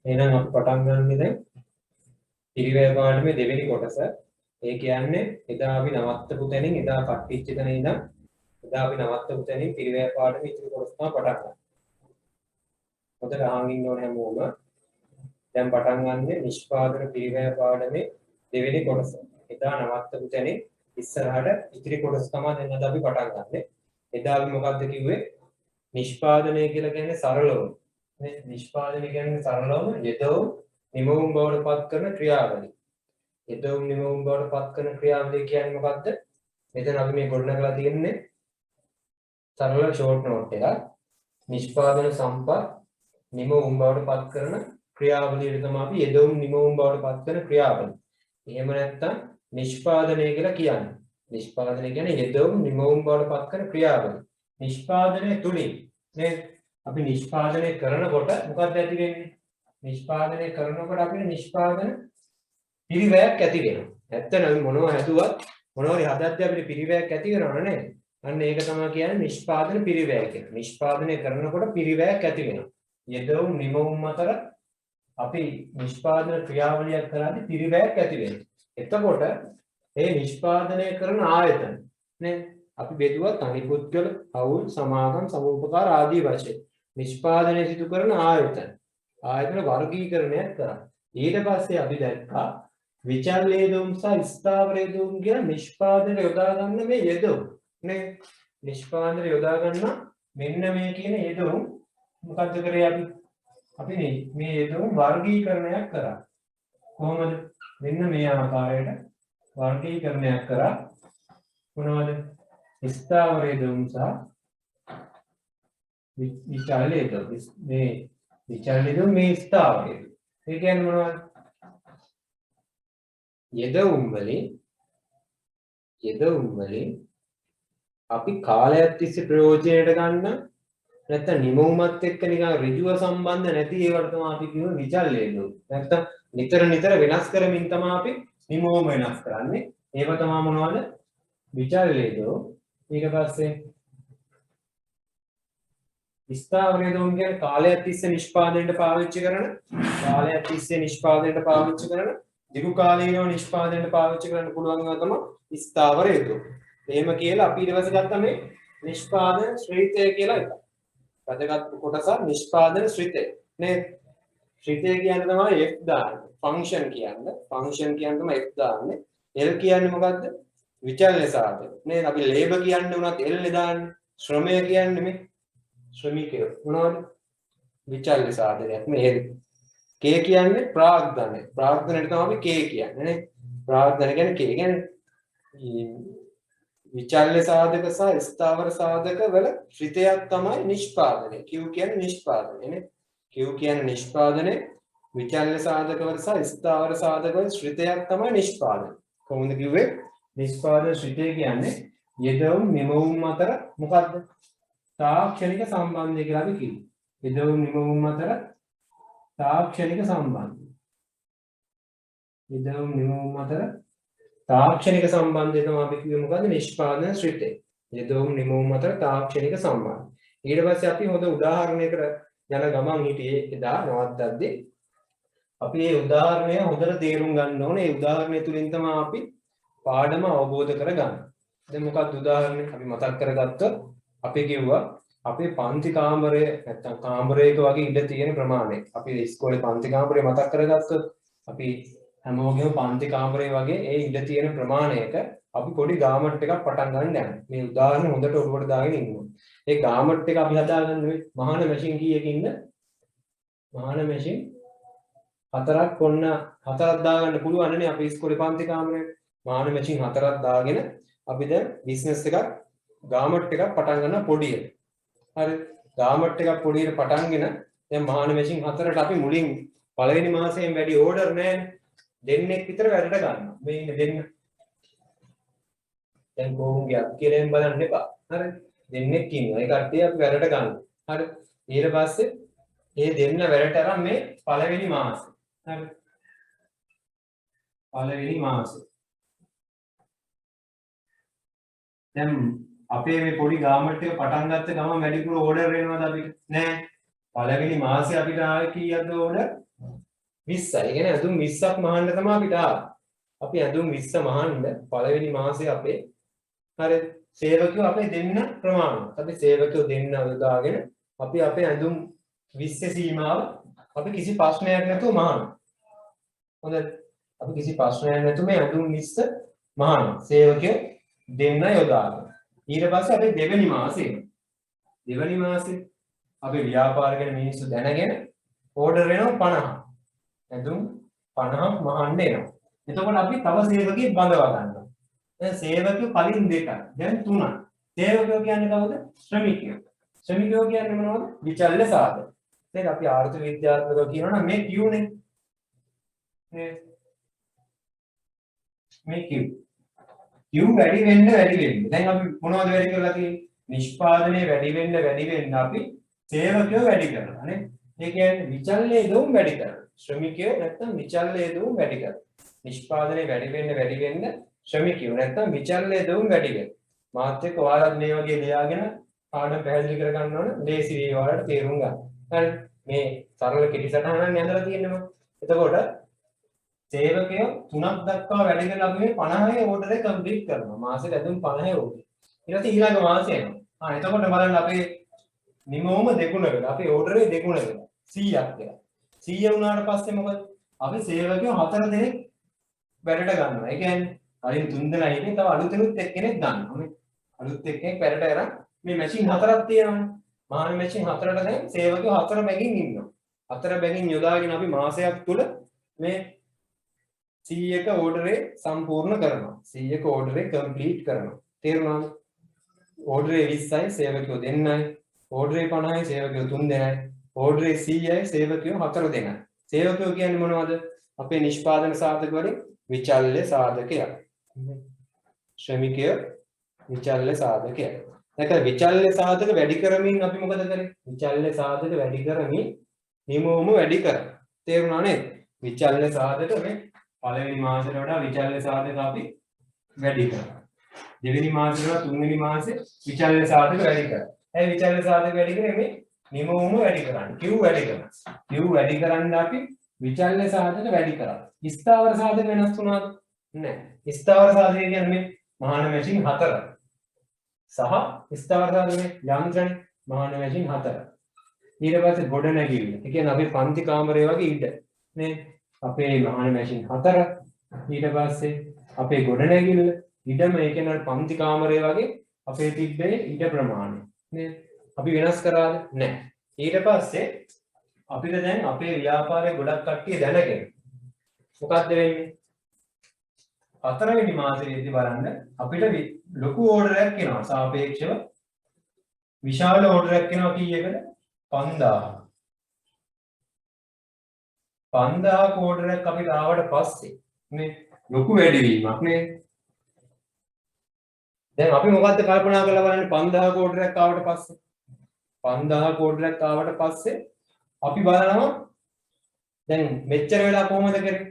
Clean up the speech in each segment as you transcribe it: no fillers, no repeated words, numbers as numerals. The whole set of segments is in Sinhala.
එහෙනම් අපි පටන් ගන්නේ දැන් පිරිවැය පාඩමේ දෙවෙනි කොටස. ඒ කියන්නේ එදා අපි නවත්තපු තැනින් එදා කට්ටිච්ච තැන ඉඳන් එදා අපි නවත්තපු තැනින් පිරිවැය පාඩමේ ඉතිරි කොටස තමයි පටන් ගන්න. හොඳට අහන් ඉන්න ඕනේ හැමෝම. දැන් පටන් ගන්නේ නිෂ්පාදන පිරිවැය පාඩමේ දෙවෙනි කොටස. එදා නවත්තපු තැනින් ඉස්සරහට ඉතිරි කොටස තමයි දැන් අද අපි පටන් ගන්නෙ. එදා අපි මොකද්ද කිව්වේ? නිෂ්පාදනය කියලා කියන්නේ සරලවම. නේ නිෂ්පාදනය කියන්නේ සරලවම යෙදවුම් නිමවුම් බවට පත් කරන ක්‍රියාවලිය. යෙදවුම් නිමවුම් බවට පත් කරන ක්‍රියාවලිය කියන්නේ මොකද්ද? මෙතන අපි මේ ගොඩනගලා තියෙන්නේ සරල ෂෝට් නෝට් එකක්. නිෂ්පාදන සම්පත් නිමවුම් බවට පත් කරන ක්‍රියාවලියට තමයි අපි යෙදවුම් නිමවුම් බවට පත් කරන ක්‍රියාවලිය. එහෙම නැත්නම් නිෂ්පාදනය කියලා කියන්නේ. නිෂ්පාදනය කියන්නේ යෙදවුම් නිමවුම් බවට පත් කරන ක්‍රියාවලිය. නිෂ්පාදනය තුලින් නේද? අපි නිෂ්පාදනය කරනකොට මොකක්ද ඇති වෙන්නේ? නිෂ්පාදනය කරනකොට අපිට නිෂ්පාදන පිරිවැයක් ඇති වෙනවා. ඇත්තටම අපි මොනවා හැදුවත් මොනවාරි හදද්දී අපිට පිරිවැයක් ඇති වෙනවනේ නේද? අන්න ඒක තමයි කියන්නේ නිෂ්පාදන පිරිවැය කියලා. නිෂ්පාදනය කරනකොට පිරිවැයක් ඇති වෙනවා. යෙදවුම් නිමවුම් අතර අපි නිෂ්පාදන ක්‍රියාවලියක් කරද්දී පිරිවැයක් ඇති වෙනවා. එතකොට මේ නිෂ්පාදනය කරන ආයතන නේද? අපි බෙදුවත් අනිකුත්කල, අවුල්, සමාගම්, සමූපකාර ආදී වශයෙන් නිෂ්පාදනය සිදු කරන ආයතන වර්ගීකරණයක් කරා. ඊට පස්සේ අපි දැක්කා විචල් යෙදවුම් සහ ස්ථාවර යෙදවුම් කියන නිෂ්පාදනය යොදා ගන්න මේ යෙදවුම් නේ. නිෂ්පාදනය යොදා ගන්න මෙන්න මේ කියන යෙදවුම් මොකද්ද කරේ අපි මේ යෙදවුම් වර්ගීකරණයක් කරා. කොහොමද? මෙන්න මේ ආකාරයට වර්ගීකරණයක් කරා. මොනවද? ස්ථාවර යෙදවුම් සහ විචල් යෙදවුම්. මේ විචල් යෙදවුම් මේ ස්ථාවර යෙදවුම්. ඒ කියන්නේ මොනවද? යෙදවුම් වලින් අපි කාලයක් තිස්සේ ප්‍රයෝජනයට ගන්න නැත්නම් නිමවුමත් එක්ක නිකන් ඍජුව සම්බන්ධ නැති ඒවට තමයි අපි කියුවේ විචල් යෙදවුම්. නැත්නම් නිතර වෙනස් කරමින් තමයි අපි නිමවුම වෙනස් කරන්නේ. ඒව තමයි මොනවද? විචල් යෙදවුම්. ඊට පස්සේ ස්ථාවර යෙදවුම් කියන්නේ කාලයක් තිස්සේ නිෂ්පාදනයට පාවිච්චි කරන දිගු කාලීනව නිෂ්පාදනයට පාවිච්චි කරන්න පුළුවන් ඒවා තමයි ස්ථාවර යෙදවුම්. එහෙම කියලා අපි ඊට පස්සේ ගත්ත මේ නිෂ්පාදන ශ්‍රිතය කියලා එකක්. වැදගත් කොටස නිෂ්පාදන ශ්‍රිතය. නේද? ශ්‍රිතය කියන්නේ තමයි F දාන්නේ. ෆන්ක්ෂන් තමයි F දාන්නේ. L කියන්නේ මොකද්ද? විචල්්‍ය සාධක. නේද? අපි ලේබර් කියන්නේ උනත් L දාන්නේ. ශ්‍රමය කියන්නේ මේ ශ්‍රමිකයෝ. මොනවද? විචල්්‍ය සාධකයක් මේ L. K කියන්නේ ප්‍රාග්ධනය. ප්‍රාග්ධනයට තමයි අපි K කියන්නේ නේ. ප්‍රාග්ධන කියන්නේ K කියන්නේ විචල්්‍ය සාධක සහ ස්ථාවර සාධක වල ශ්‍රිතයක් තමයි නිෂ්පාදනය. Q කියන්නේ නිෂ්පාදනය නේ. Q කියන්නේ නිෂ්පාදනය. විචල්්‍ය සාධක වල සහ ස්ථාවර සාධක වල ශ්‍රිතයක් තමයි නිෂ්පාදනය. කොහොමද කිව්වේ? නිෂ්පාදන ශ්‍රිතය කියන්නේ යෙදවුම් නිමවුම් අතර මොකද්ද? තාක්ෂණික සම්බන්ධය කියලා අපි කිව්වා. යෙදවුම් නිමවුම් අතර තාක්ෂණික සම්බන්ධය. යෙදවුම් නිමවුම් අතර තාක්ෂණික සම්බන්ධය තමයි අපි කිව්වේ මොකද්ද? නිෂ්පාදන ශ්‍රිතය. යෙදවුම් නිමවුම් අතර තාක්ෂණික සම්බන්ධය. ඊට පස්සේ අපි හොඳ උදාහරණයකට යන ගමන් හිටියේ එදා නවත්තද්දී අපි මේ උදාහරණය හොඳට තේරුම් ගන්න ඕනේ. ඒ උදාහරණය තුලින් තමයි අපි පාඩම අවබෝධ කරගන්නේ. දැන් මොකක්ද උදාහරණය? අපි මතක් කරගත්තොත් අපි කිව්වා අපේ පන්ති කාමරය නැත්තම් කාමරයක වගේ ඉඩ තියෙන ප්‍රමාණය. අපි ඉස්කෝලේ පන්ති කාමරය මතක් කරගත්තොත් අපි හැමෝගෙම පන්ති කාමරය වගේ ඒ ඉඩ තියෙන ප්‍රමාණයක අපි පොඩි ගාමට් එකක් පටන් ගන්න යනවා. මේ උදාහරණ හොඳට ඔළුවට දාගෙන ඉන්න ඕනේ. ඒ ගාමට් එක අපි හදාගන්නේ මහාන මැෂින් කීයකින්ද? මහාන මැෂින් 4ක් ඔන්න 4ක් දාගන්න පුළුවන් නේ අපි ඉස්කෝලේ පන්ති කාමරේ. මහාන මැෂින් 4ක් දාගෙන අපි දැන් බිස්නස් එකක් ගාමට් එකක් පටන් ගන්න පොඩියට. හරි. ගාමට් එකක් පොඩියට පටන්ගෙන දැන් මහාන මැෂින් 4ට අපි මුලින් පළවෙනි මාසයෙන් වැඩි ඕඩර් නැහැ. දෙන්නෙක් විතර වැඩට ගන්නවා. මේ ඉන්න දෙන්න. දැන් කොහොමද කියලා බලන්න එපා. හරි. දෙන්නෙක් ඉන්නවා. ඒ කට්ටිය අපි වැඩට ගන්නවා. හරි. ඊට පස්සේ මේ දෙන්න වැඩට අරන් මේ පළවෙනි මාසේ. හරි. පළවෙනි මාසේ. දැන් අපේ මේ පොඩි ගාමට් එක පටන් ගත්ත ගමන් වැඩිපුර ඕඩර් එනවද අපිට? නෑ. පළවෙනි මාසේ අපිට ආවේ කීයක්ද ඕඩර්? 20යි. කියන්නේ ඇඳුම් 20ක් මහන්න තමයි අපිට ආවේ. අපි ඇඳුම් 20 මහන්න පළවෙනි මාසේ අපේ හරි සේවකයෝ අපේ දෙන්න ප්‍රමාණවත්. අපි සේවකයෝ දෙන්න යොදාගෙන අපි අපේ ඇඳුම් 20 සීමාව අපි කිසි ප්‍රශ්නයක් නැතුව මහනවා. හොඳයි. අපි කිසි ප්‍රශ්නයක් නැතුව මේ ඇඳුම් 20 මහනවා. සේවකයෝ දෙන්න යොදාගෙන. ඊට පස්සේ අපි දෙවෙනි මාසේ අපි ව්‍යාපාර ගැන මිනිස්සු දැනගෙන ඕඩර් වෙනවා 50. ඇඳුම් 50ක් මහන්න එනවා. එතකොට අපි තව සේවකයෙක් බඳවා ගන්නවා. දැන් සේවකයෝ කලින් 2ක්. දැන් 3ක්. සේවකයෝ කියන්නේ කවුද? ශ්‍රමිකයෝ. ශ්‍රමිකයෝ කියන්නේ මොනවද? විචල්්‍ය සාධක. දැන් අපි ආර්ථික විද්‍යාත්මකව කියනවා නම් මේ Q නේ. මේ Q. Q වැඩි වෙන්න. දැන් අපි මොනවද වැඩි කරලා තියෙන්නේ? නිෂ්පාදනය වැඩි වෙන්න අපි සේවකයෝ වැඩි කරනවා නේ. ඒ කියන්නේ විචල්්‍ය දෝම් වැඩි කරනවා. ශ්‍රමිකයෝ නැත්නම් විචල්්‍ය දෝම් වැඩි කරනවා. නිෂ්පාදනය වැඩි වෙන්න ශ්‍රමිකයෝ නැත්නම් විචල්්‍ය දෝම් වැඩි වෙනවා. මාත් එක්ක ඔයාලත් මේ වගේ ලියාගෙන පාඩම් පැහැදිලි කර ගන්න ඕන. ලේසි වේ ඔයාලට තේරුම් ගන්න. හරි. මේ සරල කෙටි සටහනක් ඇඳලා තියෙනවා. එතකොට සේවකයෝ 3ක් දක්වා වැඩි කරලා අපි මේ 50 ඕඩර් එක කම්ප්ලීට් කරනවා. මාසෙට ඇඳුම් 50 ඕඩර්. ඊට පස්සේ ඊළඟ මාසෙ එනවා. එතකොට බලන්න අපේ නිමවම දෙගුණ වෙලා. අපේ ඕඩරේ දෙගුණ වෙලා. 100ක් වෙලා. 100 වුණාට පස්සේ මොකද? අපි සේවකයෝ 4 දෙනෙක් වැඩට ගන්නවා. ඒ කියන්නේ කලින් 3 දෙනා ඉන්නේ තව අලුතෙනුත් එක්කෙනෙක් ගන්නවා. මේ අලුත් එක්කෙනෙක් වැඩට අරන් මේ මැෂින් 4ක් තියෙනවානේ. මහාන මැෂින් 4ට දැන් සේවකයෝ 4 බැගින් ඉන්නවා. 4 බැගින් යොදාගෙන අපි මාසයක් තුල මේ 100ක ඕඩරේ සම්පූර්ණ කරනවා. 100ක ඕඩරේ කම්ප්ලීට් කරනවා. තේරුණාද? ඕඩරේ 20යි සේවකයෝ දෙන්නයි. ඕඩරේ 50යි සේවකයෝ 3 දෙනයි. ඕඩරේ 100යි සේවකයෝ 4 දෙනයි. සේවකයෝ කියන්නේ මොනවද? අපේ නිෂ්පාදන සාධක වලින් විචල්්‍ය සාධකයක්. ශ්‍රමිකයෝ විචල්්‍ය සාධකයක්. නැත්නම් විචල්්‍ය සාධක වැඩි කරමින් අපි මොකද කරන්නේ? විචල්්‍ය සාධක වැඩි කරමින් නිමවම වැඩි කරා. තේරුණා නේද? විචල්්‍ය සාධක මේ පළවෙනි මාසෙට වඩා විචල්්‍ය සාධක අපි වැඩි කරා. දෙවෙනි මාසෙට වඩා තුන්වෙනි මාසේ විචල්්‍ය සාධක වැඩි කරා. ඒ විචල්්‍ය සාධක වැඩි කරේ මේ නිමවම වැඩි කරන්නේ. Q වැඩි කරනවා. Q වැඩි කරන්න අපි විචල්්‍ය සාධක වැඩි කරා. ස්ථාවර සාධක වෙනස් වුණාද? නැහැ. ස්ථාවර සාධක කියන්නේ මේ මහාන මැෂින් 4 සහ ස්ථාවර සාධකනේ යන්ත්‍රනේ මහාන මැෂින් 4. ඊට පස්සේ ගොඩ නැගිල්ල. ඒ කියන්නේ අපේ පන්ති කාමරය වගේ ඉඩ නේ. අපේ මහාන මැෂින් 4. ඊට පස්සේ අපේ ගොඩ නැගිල්ල ඉඩම ඒ කියන්නේ පන්ති කාමරය වගේ අපේ තිබ්බේ ඉඩ ප්‍රමාණය නේ. අපි වෙනස් කරාද? නැහැ. ඊට පස්සේ අපිට දැන් අපේ ව්‍යාපාරයේ ගොඩක් කට්ටිය දැනගෙන මොකක්ද වෙන්නේ? 4 වෙනි මාසෙදී බලන්න අපිට ලොකු ඕඩරයක් එනවා. සාපේක්ෂව විශාල ඕඩරයක් එනවා කීයකද? 5000. 5000 ඕඩරයක් අපිට ආවට පස්සේ මේ ලොකු වැඩිවීමක් නේ. දැන් අපි මොකද්ද කල්පනා කරලා බලන්නේ 5000 ඕඩරයක් ආවට පස්සේ? 5000 ඕඩරයක් ආවට පස්සේ අපි බලනවා දැන් මෙච්චර වෙලා කොහොමද කරේ?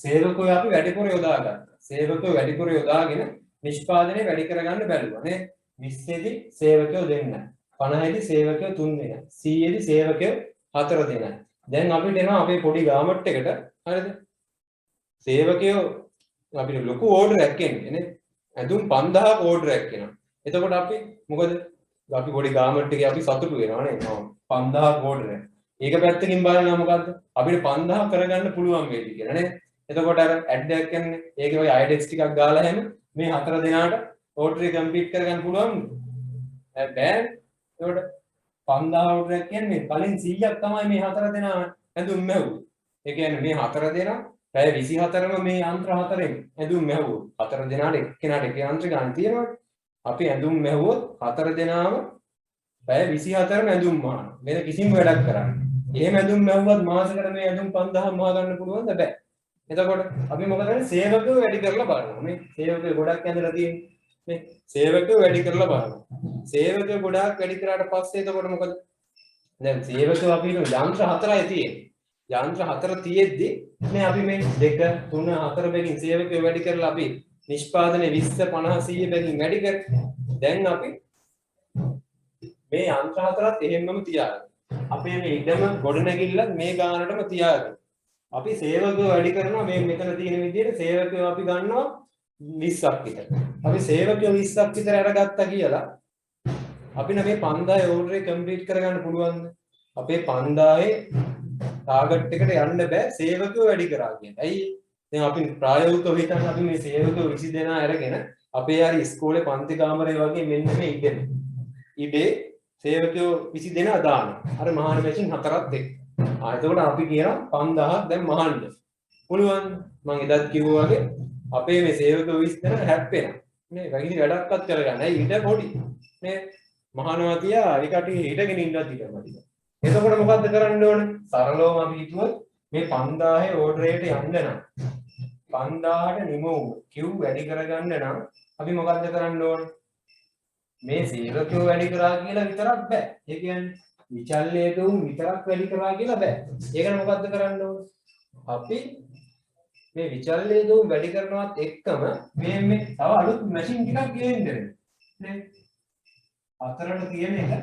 සේවකයෝ අපි වැඩිපුර යොදාගත්තා. සේවකයෝ වැඩිපුර යොදාගෙන නිෂ්පාදනය වැඩි කරගන්න බැලුවා නේ. 20 දී සේවකයෝ දෙන්න. 50 දී සේවකයෝ 3 දෙනා. 100 දී සේවකයෝ 4 දෙනා. දැන් අපිට එනවා අපේ පොඩි ගාමට් එකට හරිද? සේවකයෝ අපිට ලොකු ඕඩරයක් එන්නේ නේ. ඇඳුම් 5000ක ඕඩරයක් එනවා. එතකොට අපි මොකද? අපි පොඩි ගාමට් එකේ අපි සතුටු වෙනවා නේ. 5000ක ඕඩරයක්. ඒක පැත්තකින් බලනවා මොකද්ද? අපිට 5000 කරගන්න පුළුවන් වේවි කියලා නේ. එතකොට අර ඇඩ් එකක් කියන්නේ ඒකේ ඔය අයිඩෙක්ස් ටිකක් ගාලා හැම මේ 4 දෙනාට ඕඩර් එක කම්ප්ලීට් කරගන්න පුළුවන්. බෑ. එතකොට 5000 ඕඩර් එකක් කියන්නේ කලින් 100ක් තමයි මේ 4 දෙනා ඇඳුම් මැව්වේ. ඒ කියන්නේ මේ 4 දෙනා පැය 24ම මේ යන්ත්‍ර 4ෙන් ඇඳුම් මැව්වෝ. 4 දෙනාට එක්කෙනාට එක යන්ත්‍ර ගන්න තියෙනවනේ. අපි ඇඳුම් මැව්වොත් 4 දෙනාම පැය 24ම ඇඳුම් මහන. වෙන කිසිම වැඩක් කරන්නේ. එහෙම ඇඳුම් මැව්වත් මාසෙකට මේ ඇඳුම් 5000 මහ ගන්න පුළුවන්ද? බෑ. එතකොට අපි මොකද කරන්නේ? සේවකයෝ වැඩි කරලා බලනවා. මේ සේවකයෝ ගොඩක් ඇඳලා තියෙන්නේ. මේ සේවකයෝ වැඩි කරලා බලනවා. සේවකයෝ ගොඩක් වැඩි කරාට පස්සේ එතකොට මොකද? දැන් සේවකයෝ අපි යන්ත්‍ර 4යි තියෙන්නේ. යන්ත්‍ර 4 තියෙද්දි මේ අපි මේ 2 3 4 බැගින් සේවකයෝ වැඩි කරලා අපි නිෂ්පාදනය 20 50 100 බැගින් වැඩි කරා. දැන් අපි මේ යන්ත්‍ර 4ත් එහෙමම තියාගන්න. අපේ මේ ඉඩම ගොඩනැගිල්ල මේ ගානටම තියාගන්න. අපි සේවකයෝ වැඩි කරනවා මේ මෙතන තියෙන විදිහට සේවකයෝ අපි ගන්නවා 20ක් විතර. අපි සේවකයෝ 20ක් විතර අරගත්තා කියලා අපිට මේ 5000 ඕඩර් එක කම්ප්ලීට් කරගන්න පුළුවන්ද? අපේ 5000 ටාගට් එකට යන්න බෑ සේවකයෝ වැඩි කරා කියන්නේ. ඇයි? දැන් අපි ප්‍රායෝගිකව හිතන්න අපි මේ සේවකයෝ 20 දෙනා අරගෙන අපේ හරි ඉස්කෝලේ පන්ති කාමරය වගේ මෙන්න මේ ඉඩේ සේවකයෝ 20 දෙනා දානවා. අර මහාන මැෂින් හතරක් එක්ක. එතකොට අපි කියනවා 5000ක් දැන් මහන්න. පුළුවන්. මම එදත් කිව්වා වගේ අපේ මේ සේවකයෝ 20 දෙනා හැප්පෙනවා. නේ වැඩි වැඩක්වත් කරගන්න. ඇයි ඊට පොඩි. නේ මහානවා තියා ඒ කට්ටිය හිටගෙන ඉන්නත් ඉතින්. එතකොට මොකද්ද කරන්න ඕනේ? සරලවම අපි හිතුවොත් මේ 5000 ඕඩර් එකට යන්න නම් 5000ට නිමවුම Q වැඩි කරගන්න නම් අපි මොකද්ද කරන්න ඕනේ? මේ සේවකයෝ වැඩි කරා කියලා විතරක් බෑ. ඒ කියන්නේ විචල්්‍ය දුම් විතරක් වැඩි කරා කියලා බෑ. ඒකට මොකද්ද කරන්න ඕනේ? අපි මේ විචල්්‍ය දුම් වැඩි කරනවත් එක්කම මේ තව අලුත් මැෂින් ටිකක් ගේන්න වෙනවා. නේ? අතරට තියෙන එක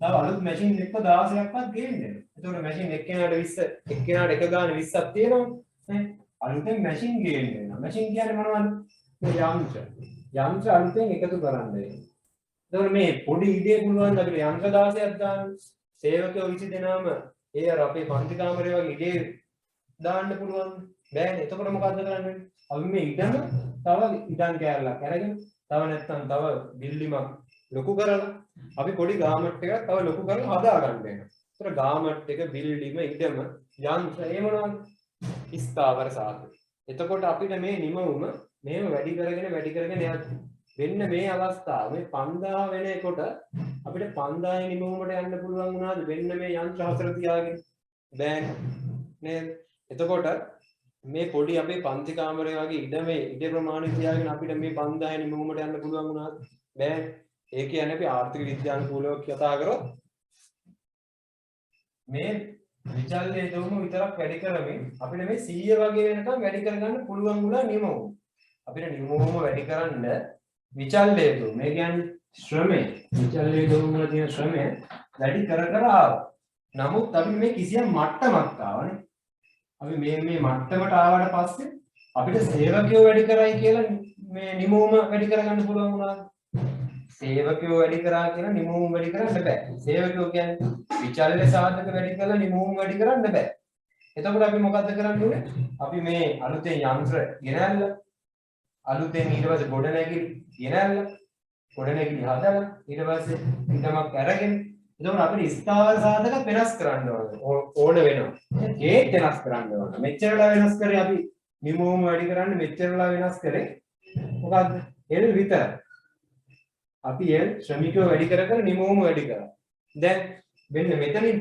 තව අලුත් මැෂින් එක 16ක්වත් ගේන්න වෙනවා. එතකොට මැෂින් එක්කෙනාට 20 එක්කෙනාට එක ගාන 20ක් තියෙනවා. නේ? අලුතෙන් මැෂින් ගේන්න වෙනවා. මැෂින් කියන්නේ මොනවද? මේ යන්ත්‍ර. යන්ත්‍ර අලුතෙන් එකතු කරන්න වෙනවා. එතකොට මේ පොඩි ඉඩේ පුළුවන් අපිට යන්ත්‍ර 16ක් දාන්න. සේවකයෝ 20 දෙනාම ඒ අර අපේ පන්ති කාමරය වගේ ඉඩේ දාන්න පුළුවන්. බෑනේ. එතකොට මොකද්ද කරන්නේ? අපි මේ ඉඩම තව ඉඩම් කෑල්ලක් අරගෙන තව නැත්තම් තව බිල්ඩිමක් ලොකු කරලා අපි පොඩි ගාමට් එකක් තව ලොකු කරලා හදා ගන්න වෙනවා. ඒතර ගාමට් එක බිල්ඩිම ඉඩම යන්ත්‍ර ඒ මොනවද? ස්ථාවර සාධක. එතකොට අපිට මේ නිමවුම මේව වැඩි කරගෙන යන්න වෙන්න මේ අවස්ථාව මේ 5000 වෙනකොට අපිට 5000 නිමවුමට යන්න පුළුවන් වුණාද වෙන්න මේ යන්ත්‍ර හතර තියාගෙන බෑනේ නේද? එතකොට මේ පොඩි අපේ පන්ති කාමරය වගේ ඉඩ ප්‍රමාණය තියාගෙන අපිට මේ 5000 නිමවුමට යන්න පුළුවන් වුණාද? බෑනේ. ඒ කියන්නේ අපි ආර්ථික විද්‍යානුකූලව කතා කරොත් මේ විචල්්‍ය දුම විතරක් වැඩි කරමින් අපිට මේ 100 වගේ වෙනකම් වැඩි කරගන්න පුළුවන් වුණා නිමවුම. අපිට නිමවුම වැඩි කරන්න විචල්්‍ය දුම මේ කියන්නේ ශ්‍රමය විචල්්‍ය දුම වල තියෙන ශ්‍රමය වැඩි කර ආවා. නමුත් අපි මේ කිසියම් මට්ටමක් ආවනේ. අපි මේ මට්ටමට ආවට පස්සේ අපිට සේවකයෝ වැඩි කරයි කියලා මේ නිමවුම වැඩි කරගන්න පුළුවන් වුණා. සේවකයෝ වැඩි කරා කියලා නිමවුම වැඩි කරන්න බෑ. සේවකයෝ කියන්නේ විචල්්‍ය සාධක වැඩි කරලා නිමවුම වැඩි කරන්න බෑ. එතකොට අපි මොකද්ද කරන්න ඕනේ? අපි මේ අලුතෙන් යන්ත්‍ර ගෙනල්ලා අලුතෙන් ඊට පස්සේ ගොඩනැගිලි ගෙනල්ලා ගොඩනැගිලි හදලා ඊට පස්සේ ඊටමක් අරගෙන එතකොට අපිට ස්ථාවර සාධක වෙනස් කරන්න ඕන වෙනවා. ඒත් වෙනස් කරන්න ඕන. මෙච්චරලා වෙනස් කරේ අපි නිමවුම වැඩි කරන්න මෙච්චරලා වෙනස් කරේ මොකද්ද? L විතරයි. අපි L ශ්‍රමිකයෝ වැඩි කර නිමවුම වැඩි කරා. දැන් මෙන්න මෙතනින්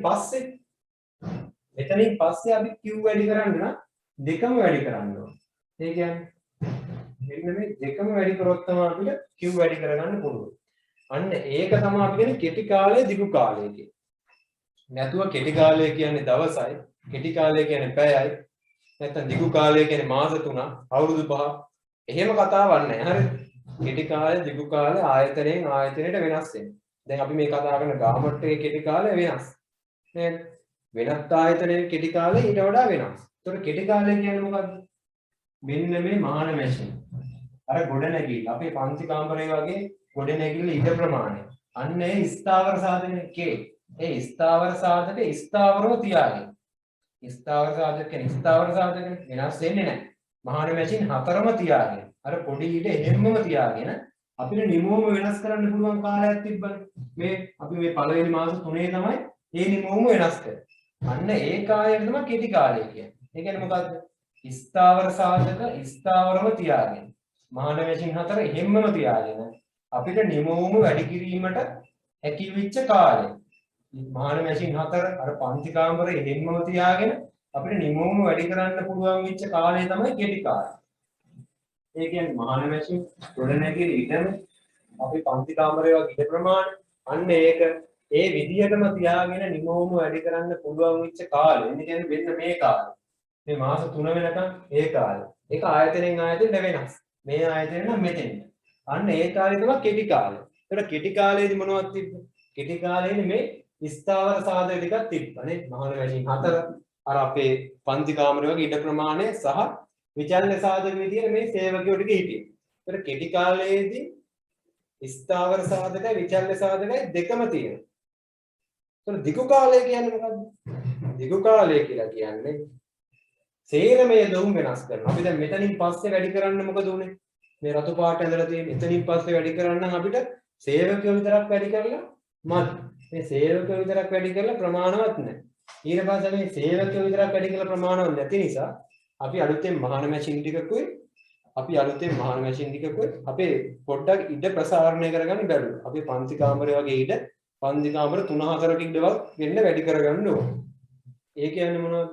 පස්සේ අපි Q වැඩි කරන්න නම් දෙකම වැඩි කරන්න ඕන. ඒ කියන්නේ මෙන්න මේ දෙකම වැඩි කරොත් තමයි අපිට Q වැඩි කරගන්න පුළුවන්. අන්න ඒක තමයි අපි කියන්නේ කෙටි කාලය දිගු කාලය කියන්නේ. නැතුව කෙටි කාලය කියන්නේ දවසයි, කෙටි කාලය කියන්නේ පැයයි, නැත්නම් දිගු කාලය කියන්නේ මාස 3ක්, අවුරුදු 5ක්. එහෙම කතාවක් නැහැ. හරිද? කෙටි කාලය දිගු කාලය ආයතනයෙන් ආයතනයට වෙනස් වෙනවා. දැන් අපි මේ කතා කරන ගාමට් එකේ කෙටි කාලය වෙනස්. නේද? වෙනත් ආයතනයේ කෙටි කාලය ඊට වඩා වෙනස්. ඒතකොට කෙටි කාලය කියන්නේ මොකද්ද? මෙන්න මේ මහාන මැෂින්. අර ගොඩනැගිලි අපේ පන්ති කාමරය වගේ ගොඩනැගිලි ඉඩ ප්‍රමාණය. අන්න ඒ ස්ථාවර සාධක K. ඒ ස්ථාවර සාධක ස්ථාවරව තියාගෙන. ස්ථාවර සාධක කියන්නේ ස්ථාවර සාධක වෙනස් වෙන්නේ නැහැ. මහාන මැෂින් හතරම තියාගෙන අර පොඩි ඊට එහෙම්මම තියාගෙන අපිට නිමවුම වෙනස් කරන්න පුළුවන් කාලයක් තිබ්බනේ. මේ අපි මේ පළවෙනි මාස 3 තමයි මේ නිමවුම වෙනස් කරන්නේ. අන්න ඒ කාලය තමයි කෙටි කාලය කියන්නේ. ඒ කියන්නේ මොකද්ද? ස්ථාවර සාධක ස්ථාවරව තියාගෙන මහාන මැෂින් හතර එහෙම්මම තියාගෙන අපිට නිමවුම වැඩි කිරීමට හැකි වෙච්ච කාලය. මහාන මැෂින් හතර අර පන්ති කාමරේ එහෙම්මම තියාගෙන අපිට නිමවුම වැඩි කරන්න පුළුවන් වෙච්ච කාලය තමයි කෙටි කාලය. ඒ කියන්නේ මහාන මැෂින් ගොඩනැගිලි ඉඩම අපි පන්ති කාමරේ වගේ ඉඩ ප්‍රමාණය අන්න ඒක ඒ විදිහටම තියාගෙන නිමවුම වැඩි කරන්න පුළුවන් වෙච්ච කාලය. එන්නේ කියන්නේ වෙන්න මේ කාලය. මේ මාස 3 වෙනකන් ඒ කාලය. ඒක ආයතනෙන් ආයතනෙට වෙනස්. මේ ආයතනෙ නම් මෙතෙන්. අන්න ඒ කාලේ තමයි කෙටි කාලය. ඒතර කෙටි කාලයේදී මොනවද තිබ්බේ? කෙටි කාලයේදී මේ ස්ථාවර සාධක ටිකක් තිබ්බනේ. මහාන මැෂින් 4 අර අපේ පන්ති කාමරේ වගේ ඉඩ ප්‍රමාණය සහ විචල්්‍ය සාධක විදියට මේ සේවකයෝ ටික හිටියේ. ඒතර කෙටි කාලයේදී ස්ථාවර සාධකයි විචල්්‍ය සාධකයි දෙකම තියෙනවා. ඒතර දිගු කාලය කියන්නේ මොකද්ද? දිගු කාලය කියලා කියන්නේ සේරමය දොම් වෙනස් කරනවා. අපි දැන් මෙතනින් පස්සේ වැඩි කරන්න මොකද උනේ? මේ රතු පාට ඇඳලා තියෙන එතනින් පස්සේ වැඩි කරන්න නම් අපිට සේවකයෝ විතරක් වැඩි කරලා මත්. මේ සේවකයෝ විතරක් වැඩි කරලා ප්‍රමාණවත් නැහැ. ඊට පස්සේ මේ සේවකයෝ විතරක් වැඩි කරලා ප්‍රමාණවත් නැති නිසා අපි අලුතෙන් මහාන මැෂින් ටිකකුයි අපේ පොඩ්ඩක් ඉඩ ප්‍රසාරණය කරගන්න බැලුවා. අපි පන්ති කාමරය වගේ ඉඩ පන්ති කාමර 3-4ක ඉඩවත් වෙන්න වැඩි කරගන්න ඕන. ඒ කියන්නේ මොනවද?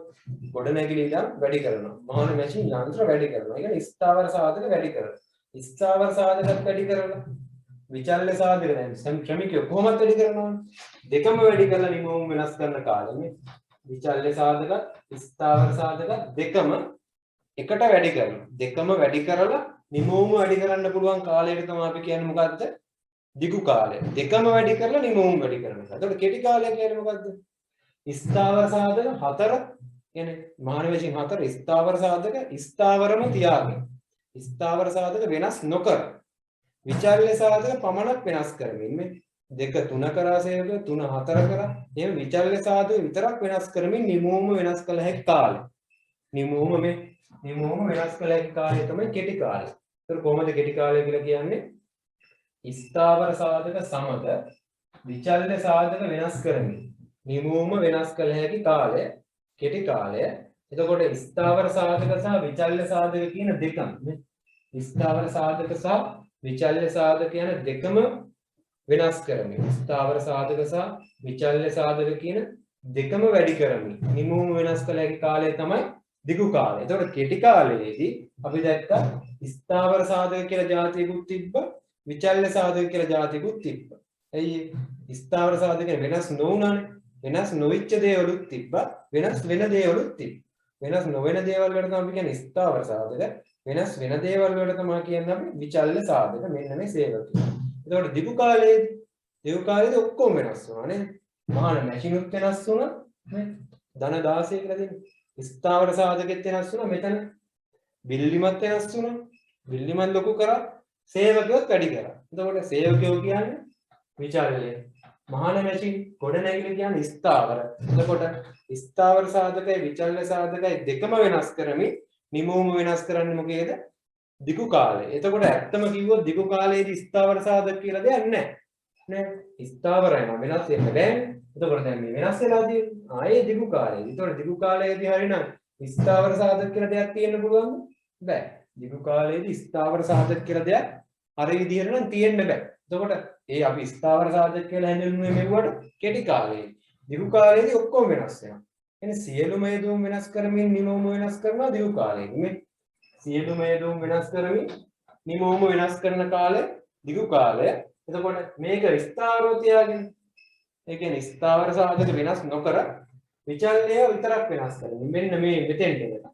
ගොඩනැගිලි ඉඳන් වැඩි කරනවා. මහාන මැෂින් යන්ත්‍ර වැඩි කරනවා. ඒ කියන්නේ ස්ථාවර සාධක වැඩි කරනවා. ස්ථාවර සාධකත් වැඩි කරලා විචල්්‍ය සාධක දැන් ශ්‍රමිකයෝ කොහොමද වැඩි කරනවද? දෙකම වැඩි කරලා නිමවුම් වෙනස් කරන කාලෙ මේ විචල්්‍ය සාධක ස්ථාවර සාධක දෙකම එකට වැඩි කරනවා. දෙකම වැඩි කරලා නිමවුම වැඩි කරන්න පුළුවන් කාලයට තමයි අපි කියන්නේ මොකද්ද? දිගු කාලය. දෙකම වැඩි කරලා නිමවුම් වැඩි කරනවා. එතකොට කෙටි කාලය කියන්නේ මොකද්ද? ස්ථාවර සාධක 4 කියන්නේ මහාන මැෂින් 4 ස්ථාවර සාධක ස්ථාවරම තියාගෙන ස්ථාවර සාධක වෙනස් නොකර විචල්්‍ය සාධක පමණක් වෙනස් කරමින් මේ 2 3 කරා සේවක 3 4 කරා එහෙම විචල්්‍ය සාධක විතරක් වෙනස් කරමින් නිමවුම වෙනස් කළ හැකි කාලය. නිමවුම වෙනස් කළ හැකි කාලය තමයි කෙටි කාලය. ඒතර කොහොමද කෙටි කාලය කියලා කියන්නේ? ස්ථාවර සාධක සමග විචල්්‍ය සාධක වෙනස් කරමින් නිමවුම වෙනස් කළ හැකි කාලය කෙටි කාලය. එතකොට ස්ථාවර සාධක සහ විචල්්‍ය සාධක කියන දෙකම ස්ථාවර සාධක සහ විචල්්‍ය සාධක යන දෙකම වෙනස් කරමින් ස්ථාවර සාධක සහ විචල්්‍ය සාධක කියන දෙකම වැඩි කරමින් නිමවුම වෙනස් කළ හැකි කාලය තමයි දිගු කාලය. එතකොට කෙටි කාලයේදී අපි දැක්කා ස්ථාවර සාධක කියලා જાතියකුත් තිබ්බා විචල්්‍ය සාධක කියලා જાතියකුත් තිබ්බා. එයි ස්ථාවර සාධක වෙනස් නොවුණානේ. වෙනස් නොවිච්ච දේවලුත් තිබ්බා වෙනස් වෙන දේවලුත් තිබ්බා. වෙනස් නොවන දේවල් වලට තමයි අපි කියන්නේ ස්ථාවර සාධක. වෙනස් වෙන දේවල් වලට තමයි කියන්නේ අපි විචල්්‍ය සාධක. මෙන්න මේ සේවකයෝ. එතකොට දිගු කාලයේදී ඔක්කොම වෙනස් වුණා නේද? මහාන මැෂිනුත් වෙනස් වුණා නේ. ධන 16 කියලා දෙන්නේ. ස්ථාවර සාධකෙත් වෙනස් වුණා. මෙතන බිල්ලිමත් වෙනස් වුණා. බිල්ලිමත් ලොකු කරා. සේවකයොත් වැඩි කරා. එතකොට සේවකයෝ කියන්නේ විචල්්‍ය. මහාන මැෂින් ගොඩනැගිලි කියන්නේ ස්ථාවර. එතකොට ස්ථාවර සාධකයි විචල්්‍ය සාධකයි දෙකම වෙනස් කරමින් නිමවුම වෙනස් කරන්නේ මොකේද? දිගු කාලය. එතකොට ඇත්තම කිව්වොත් දිගු කාලයේදී ස්ථාවර සාධක කියලා දෙයක් නැහැ. නේ? ස්ථාවරයි නම් වෙනස් වෙන්න බෑනේ. එතකොට දැන් මේ වෙනස් වෙලා තියෙන්නේ ආයේ දිගු කාලයේදී. එතකොට දිගු කාලයේදී හරිනම් ස්ථාවර සාධක කියලා දෙයක් තියෙන්න පුළුවන්ද? බෑ. දිගු කාලයේදී ස්ථාවර සාධක කියලා දෙයක් හරි විදිහට නම් තියෙන්න බෑ. එතකොට ඒ අපි ස්ථාවර සාධක කියලා හැඳින්වුවේ මෙව්වට කෙටි කාලයේදී. දිගු කාලයේදී ඔක්කොම වෙනස් වෙනවා. එනේ සියලුම යෙදුම් වෙනස් කරමින් නිමවුම වෙනස් කරනවා දිගු කාලයේදී. මේ සියලුම යෙදුම් වෙනස් කරමින් නිමවුම වෙනස් කරන කාලය දිගු කාලය. එතකොට මේක ස්ථාවරව තියාගෙන ඒ කියන්නේ ස්ථාවර සාධක වෙනස් නොකර විචල්්‍ය විතරක් වෙනස් කරමින් මෙන්න මේ මෙතෙන්ට එනවා.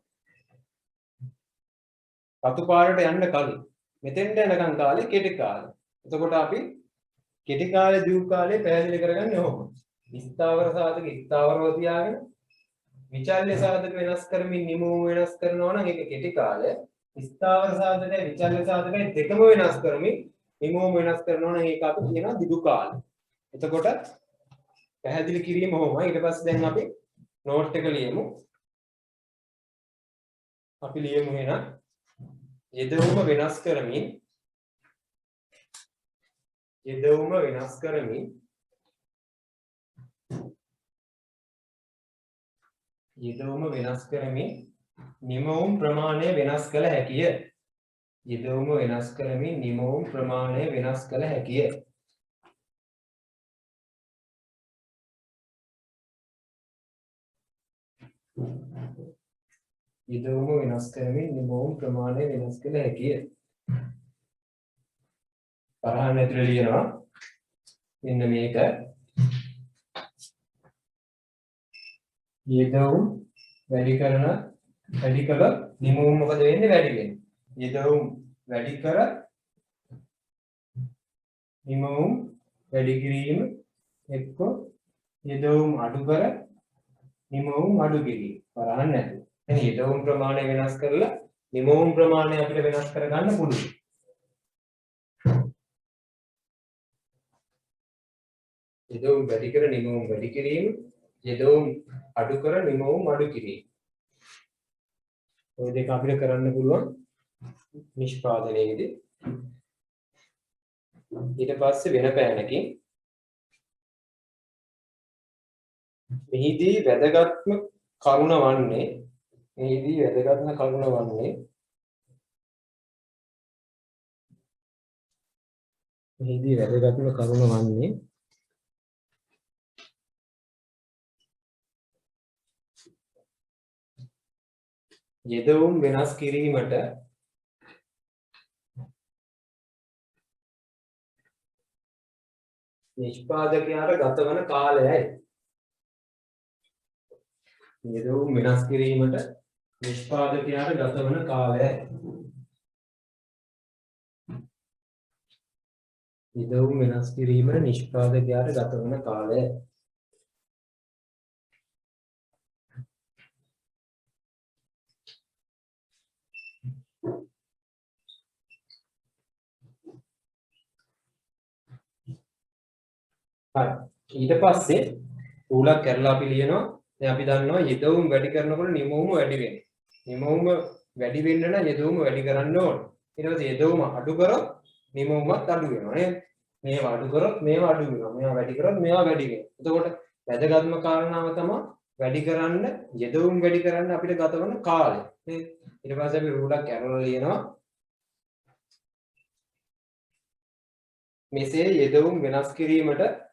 රතු පාටට යන්න කලින් මෙතෙන්ට යනකන් කාලේ කෙටි කාලය. එතකොට අපි කෙටි කාලේ දිගු කාලේ පැහැදිලි කරගන්නේ කොහොමද? ස්ථාවර සාධක ස්ථාවරව තියාගෙන විචල්්‍ය සාධක වෙනස් කරමින් නිමවුම වෙනස් කරනවා නම් ඒක කෙටි කාලය. ස්ථාවර සාධකයි විචල්්‍ය සාධකයි දෙකම වෙනස් කරමින් නිමවුම වෙනස් කරනවා නම් ඒක අපි කියනවා දිගු කාලය. එතකොට පැහැදිලි කිරීම කොහොමයි? ඊට පස්සේ දැන් අපි නෝට් එක ලියමු. අපි ලියමු එහෙනම් යෙදවුම වෙනස් කරමින් නිමවුම් ප්‍රමාණය වෙනස් කළ හැකිය. යෙදවුම වෙනස් කරමින් නිමවුම් ප්‍රමාණය වෙනස් කළ හැකිය. යෙදවුම වෙනස් කරමින් නිමවුම් ප්‍රමාණය වෙනස් කළ හැකිය. පරහන් ඇතුළේ ලියනවා මෙන්න මේක. යෙදවුම් වැඩි කළොත් නිමවුම් මොකද වෙන්නේ? වැඩි වෙන්නේ. යෙදවුම් වැඩි කර නිමවුම් වැඩි කිරීම එක්ක යෙදවුම් අඩු කර නිමවුම් අඩු කිරීම. බලන්න නැතුව. එහෙනම් යෙදවුම් ප්‍රමාණය වෙනස් කරලා නිමවුම් ප්‍රමාණය අපිට වෙනස් කරගන්න පුළුවන්. යෙදවුම් වැඩි කර නිමවුම් වැඩි කිරීම, යෙදවුම් අඩු කර නිමවුම් අඩු කිරීම. ඔය දෙක අපිට කරන්න පුළුවන් නිෂ්පාදනයේදී. ඊට පස්සේ වෙන පෑනකින් මෙහිදී වැදගත්ම කරුණ වන්නේ යෙදවුම් වෙනස් කිරීමට නිෂ්පාදකයාට ගතවන කාලයයි. යෙදවුම් වෙනස් කිරීමට නිෂ්පාදකයාට ගතවන කාලයයි. යෙදවුම් වෙනස් කිරීමට නිෂ්පාදකයාට ගතවන කාලය. හරි. ඊට පස්සේ රූලක් කරලා අපි ලියනවා. දැන් අපි දන්නවා යෙදවුම් වැඩි කරනකොට නිමවුම වැඩි වෙනවා. නිමවුම වැඩි වෙන්න නම් යෙදවුම වැඩි කරන්න ඕන. ඊට පස්සේ යෙදවුම අඩු කරොත් නිමවුමත් අඩු වෙනවා නේද? මේවා අඩු කරොත් මේවා අඩු වෙනවා. මේවා වැඩි කරොත් මේවා වැඩි වෙනවා. එතකොට වැදගත්ම කාරණාව තමයි වැඩි කරන්න යෙදවුම් වැඩි කරන්න අපිට ගත වෙන කාලය නේද? ඊට පස්සේ අපි රූලක් කරලා ලියනවා. මෙසේ යෙදවුම් වෙනස් කිරීමට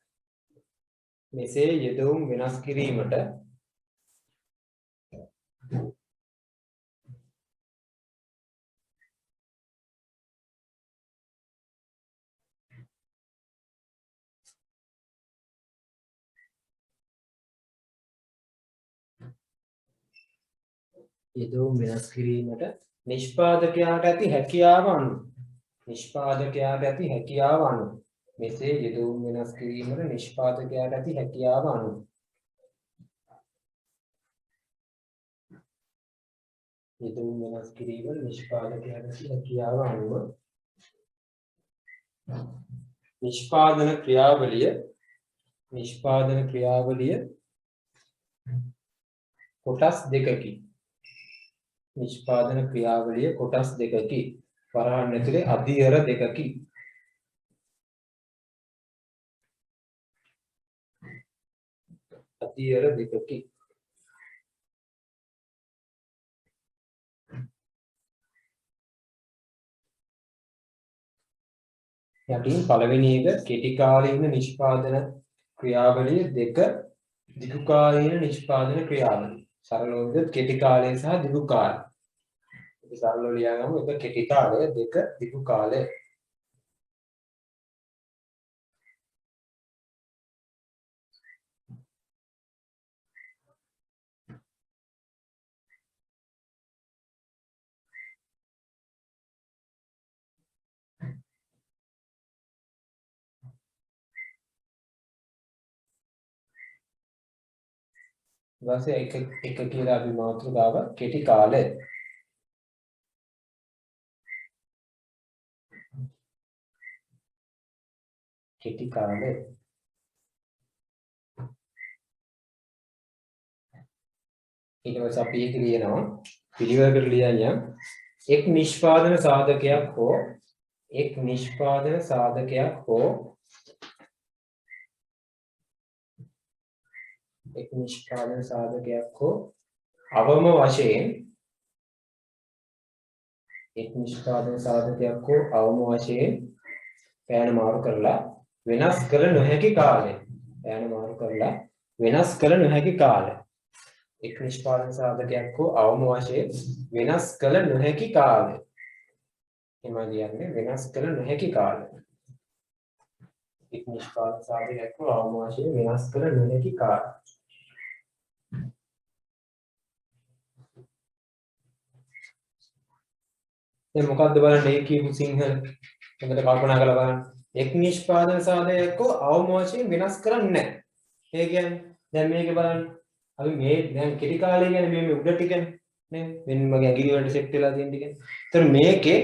නිෂ්පාදකයාට ඇති හැකියාව අනුව මෙසේ යෙදවුම් වෙනස් කිරීමට නිෂ්පාදකයාට ඇති හැකියාව අනුව නිෂ්පාදන ක්‍රියාවලිය කොටස් දෙකකි. වරහන් ඇතුලේ අධියර දෙකකි. යටින් පළවෙනි එක කෙටි කාලීන නිෂ්පාදන ක්‍රියාවලිය දෙක දිගු කාලීන නිෂ්පාදන ක්‍රියාවලිය. සරලව විගත් කෙටි කාලය සහ දිගු කාලය. අපි සරලව ලියාගමු. එක කෙටි කාලය, දෙක දිගු කාලය. ඊපස්සේ එක කියලා අපි මාතෘකාව කෙටි කාලය. ඊට පස්සේ අපි ඒක ලියනවා පිළිවෙලකට ලියන්නේ එක් නිෂ්පාදන සාධකයක් හෝ අවම වශයෙන් පෑන මාරු කරලා වෙනස් කළ නොහැකි කාලය. එක් නිෂ්පාදන සාධකයක් හෝ අවම වශයෙන් වෙනස් කළ නොහැකි කාලය. එමා කියන්නේ වෙනස් කළ නොහැකි කාලය. එක් නිෂ්පාදන සාධකයක් හෝ අවම වශයෙන් වෙනස් කළ නොහැකි කාලය. දැන් මොකද්ද බලන්න මේ කියපු සිංහල හොඳට කල්පනා කරලා බලන්න. එක් නිෂ්පාදන සාධකයක් හෝ අවම වශයෙන් වෙනස් කරන්නේ නැහැ. ඒ කියන්නේ දැන් මේක බලන්න. අපි මේ දැන් කෙටි කාලය කියන්නේ මේ උඩ ටිකනේ නේ මෙන්න මගේ ඇඟිලි වලට සෙට් වෙලා තියෙන ටිකනේ. ඒතර මේකේ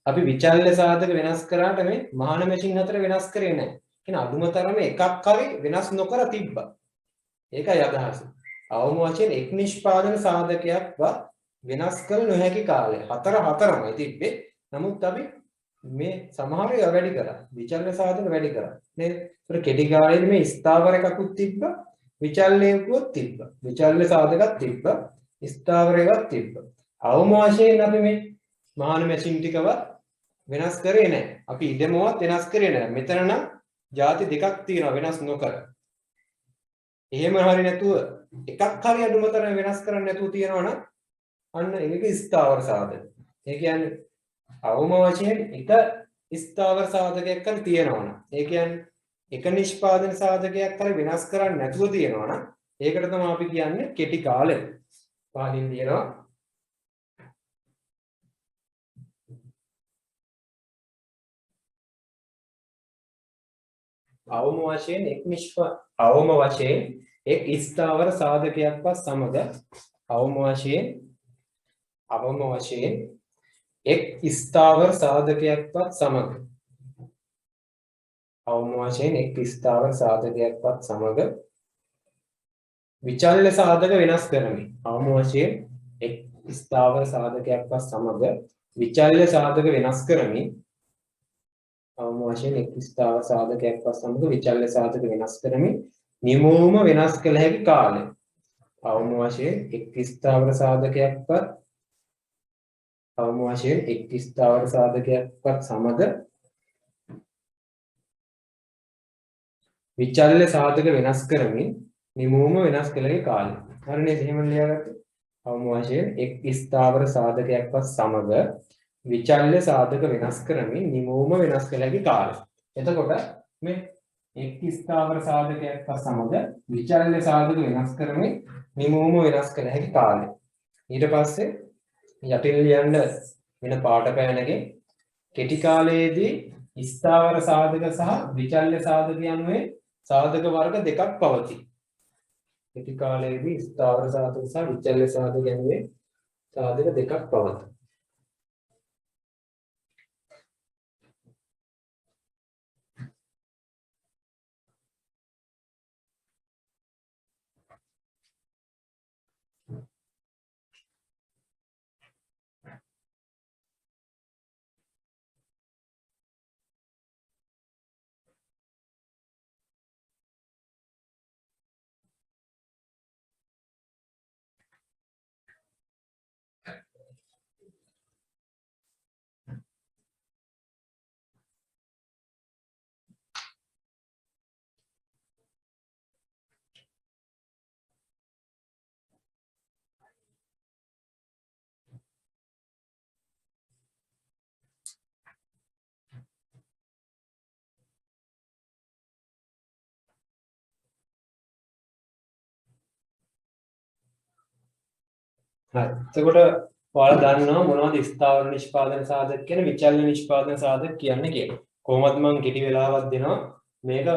අපි විචල්්‍ය සාධක වෙනස් කරාට මේ මහාන මැෂින් අතර වෙනස් කරේ නැහැ. කියන අඩුම තරමේ එකක් හරි වෙනස් නොකර තිබ්බා. ඒකයි අදහස. අවම වශයෙන් එක් නිෂ්පාදන සාධකයක්වත් වෙනස් කළ නොහැකි කාලය. හතරමයි තිබ්බේ. නමුත් අපි මේ සමහර ඒවා වැඩි කරා. විචල්්‍ය සාධක වැඩි කරා. නේද? ඒතර කෙටි කාලයේදී මේ ස්ථාවර එකකුත් තිබ්බා. විචල්්‍යයකුත් තිබ්බා. විචල්්‍ය සාධකයක් තිබ්බා. ස්ථාවර එකක් තිබ්බා. අවම වශයෙන් අපි මේ මහාන මැෂින් ටිකවත් වෙනස් කරේ නැහැ. අපි ඉදමවත් වෙනස් කරේ නැහැ. මෙතන නම් ಜಾති දෙකක් තියෙනවා වෙනස් නොකර. එහෙම හරිය නැතුව එකක් හරි අඩුමතරම වෙනස් කරන්න නැතුව තියෙනවා නම් අන්න ඒක ස්ථාවර සාධක. ඒ කියන්නේ අවම වශයෙන් එක ස්ථාවර සාධකයක් හරි තියෙනවා නම් ඒ කියන්නේ එක නිෂ්පාදන සාධකයක් හරි වෙනස් කරන්න නැතුව තියෙනවා නම් ඒකට තමයි අපි කියන්නේ කෙටි කාලය. පහලින් තියෙනවා අවම වශයෙන් එක් ස්ථාවර සාධකයක්වත් සමග අවම වශයෙන් එක් ස්ථාවර සාධකයක්වත් සමග අවම වශයෙන් එක් ස්ථාවර සාධකයක්වත් සමග විචල්්‍ය සාධක වෙනස් කරමින් අවම වශයෙන් එක් ස්ථාවර සාධකයක්වත් සමග විචල්්‍ය සාධක වෙනස් කරමින් අවම වශයෙන් එක් ස්ථාවර සාධකයක්වත් සමග විචල්්‍ය සාධක වෙනස් කරමින් නිමෝම වෙනස් කළ හැකි කාලය. අවම වශයෙන් එක් ස්ථාවර සාධකයක්වත් සමග විචල්්‍ය සාධක වෙනස් කරමින් නිමෝම වෙනස් කළ හැකි කාලය. හරිනේ එහෙම ලියාගත්තේ. අවම වශයෙන් එක් ස්ථාවර සාධකයක්වත් සමග විචල්්‍ය සාධක වෙනස් කරමින් නිමෝම වෙනස් කළ හැකි කාලය. එතකොට මේ එක් ස්ථාවර සාධකයක්වත් සමග විචල්්‍ය සාධක වෙනස් කරමින් නිමෝම වෙනස් කළ හැකි කාලය. ඊට පස්සේ යටින් ලියන්න වෙන පාට පෑනකින් කෙටි කාලයේදී ස්ථාවර සාධක සහ විචල්්‍ය සාධක යනුවෙන් සාධක වර්ග දෙකක් පවතී. කෙටි කාලයේදී ස්ථාවර සාධක සහ විචල්්‍ය සාධක යනුවෙන් සාධක දෙකක් පවතී. හරි. එතකොට ඔයාලා දන්නවා මොනවද ස්ථාවර නිෂ්පාදන සාධක කියන විචල්්‍ය නිෂ්පාදන සාධක කියන්නේ කියලා. කොහොමද මම කෙටි වෙලාවක් දෙනවා මේක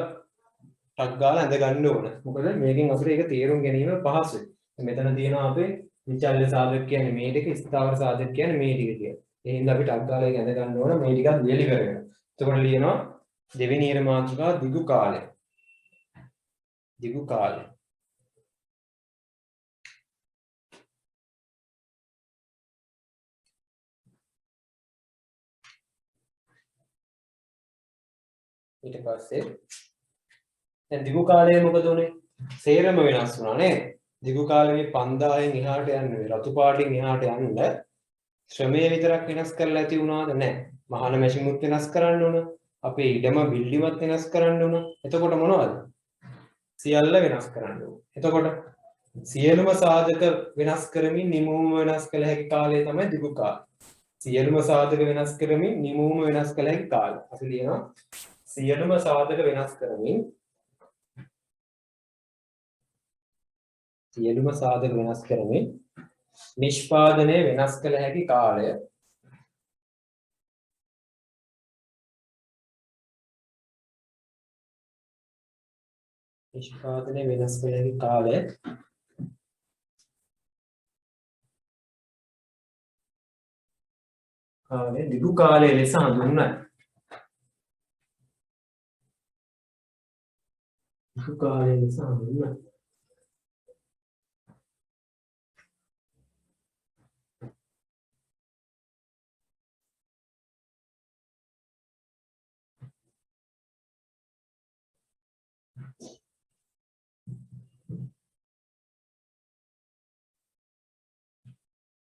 ටක් ගාලා ඇඳ ගන්න ඕන. මොකද මේකෙන් අපිට ඒක තේරුම් ගැනීම පහසුයි. මෙතන තියෙනවා අපේ විචල්්‍ය සාධක කියන්නේ මේ ටික ස්ථාවර සාධක කියන්නේ මේ ටික කියලා. ඒ හින්දා අපි ටක් ගාලා ඒක ඇඳ ගන්න ඕන මේ ටිකත් ලියලි කරගෙන. එතකොට ලියනවා දෙවෙනි ඉර මාතෘකාව දිගු කාලය. දිගු කාලය. ඊට පස්සේ දැන් දිගු කාලය මොකද උනේ? සේරම වෙනස් වුණා නේද? දිගු කාලේ මේ 5000න් එහාට යන්නේ රතු පාටින් එහාට යන්න ශ්‍රමය විතරක් වෙනස් කරලා ඇති වුණාද? නැහැ. මහාන මැෂිමුත් වෙනස් කරන්න ඕන. අපේ ඉඩම බිල්ඩිමත් වෙනස් කරන්න ඕන. එතකොට මොනවද? සියල්ල වෙනස් කරන්න ඕන. එතකොට සියලුම සාධක වෙනස් කරමින් නිමවුම වෙනස් කළ හැකි කාලය තමයි දිගු කාලය. සියලුම සාධක වෙනස් කරමින් නිමවුම වෙනස් කළ හැකි කාලය. අපි ලියනවා සියලුම සාධක වෙනස් කරමින් නිෂ්පාදනය වෙනස් කළ හැකි කාලය කාලය දිගු කාලය ලෙස හඳුන්වයි. දිගු කාලය ලෙස හඳුන්වයි.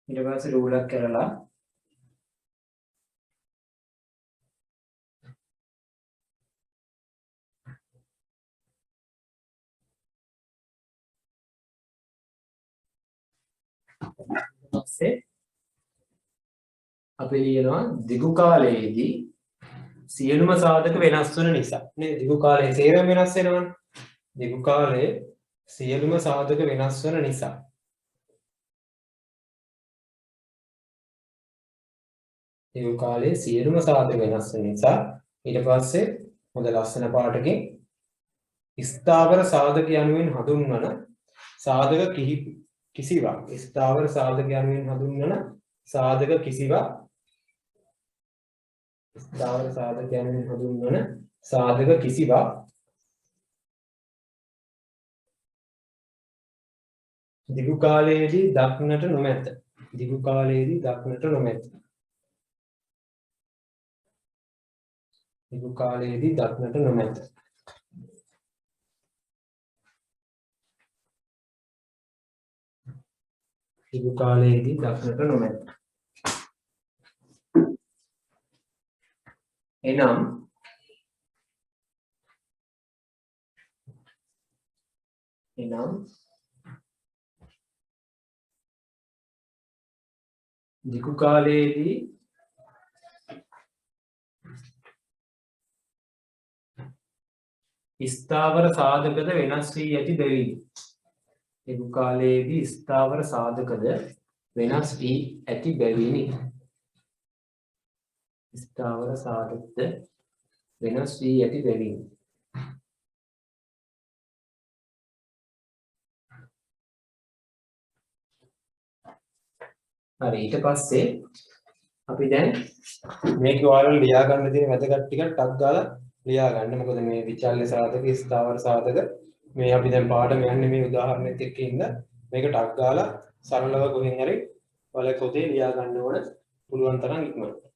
ඊට පස්සේ රූල් එකක් කරලා පස්සේ අපි ලියනවා දිගු කාලයේදී සියලුම සාධක වෙනස් වන නිසා. නේ දිගු කාලයේ සේරම වෙනස් වෙනවනේ. දිගු කාලයේ සියලුම සාධක වෙනස් වන නිසා. දිගු කාලයේ සියලුම සාධක වෙනස් වෙන නිසා ඊට පස්සේ හොඳ ලස්සන පාටකින් ස්ථාවර සාධක යනුවෙන් හඳුන්වන සාධක කිසිවක් ස්ථාවර සාධක යනුවෙන් හඳුන්වන සාධක කිසිවක් ස්ථාවර සාධක යනුවෙන් හඳුන්වන සාධක කිසිවක් දිගු කාලයේදී දක්නට නොමැත. දිගු කාලයේදී දක්නට නොමැත. දිගු කාලයේදී දක්නට නොමැත. දිගු කාලයේදී දක්නට නොමැත. එනම් දිගු කාලයේදී ස්ථාවර සාධකද වෙනස් වී ඇති බැවිනි. දිගු කාලයේදී ස්ථාවර සාධකද වෙනස් වී ඇති බැවිනි. ස්ථාවර සාධකද වෙනස් වී ඇති බැවිනි. හරි ඊට පස්සේ අපි දැන් මේක ඔයාලට ලියා ගන්න තියෙන වැදගත් ටික ටක් ගාලා ලියා ගන්න. මොකද මේ විචල්්‍ය සාධක ස්ථාවර සාධක මේ අපි දැන් පාඩම යන්නේ මේ උදාහරණෙත් එක්ක ඉන්න මේක ටක් ගාලා සරලව කොහෙන් හරි ඔයාලා පොතේ ලියා ගන්න ඕන පුළුවන් තරම් ඉක්මනට.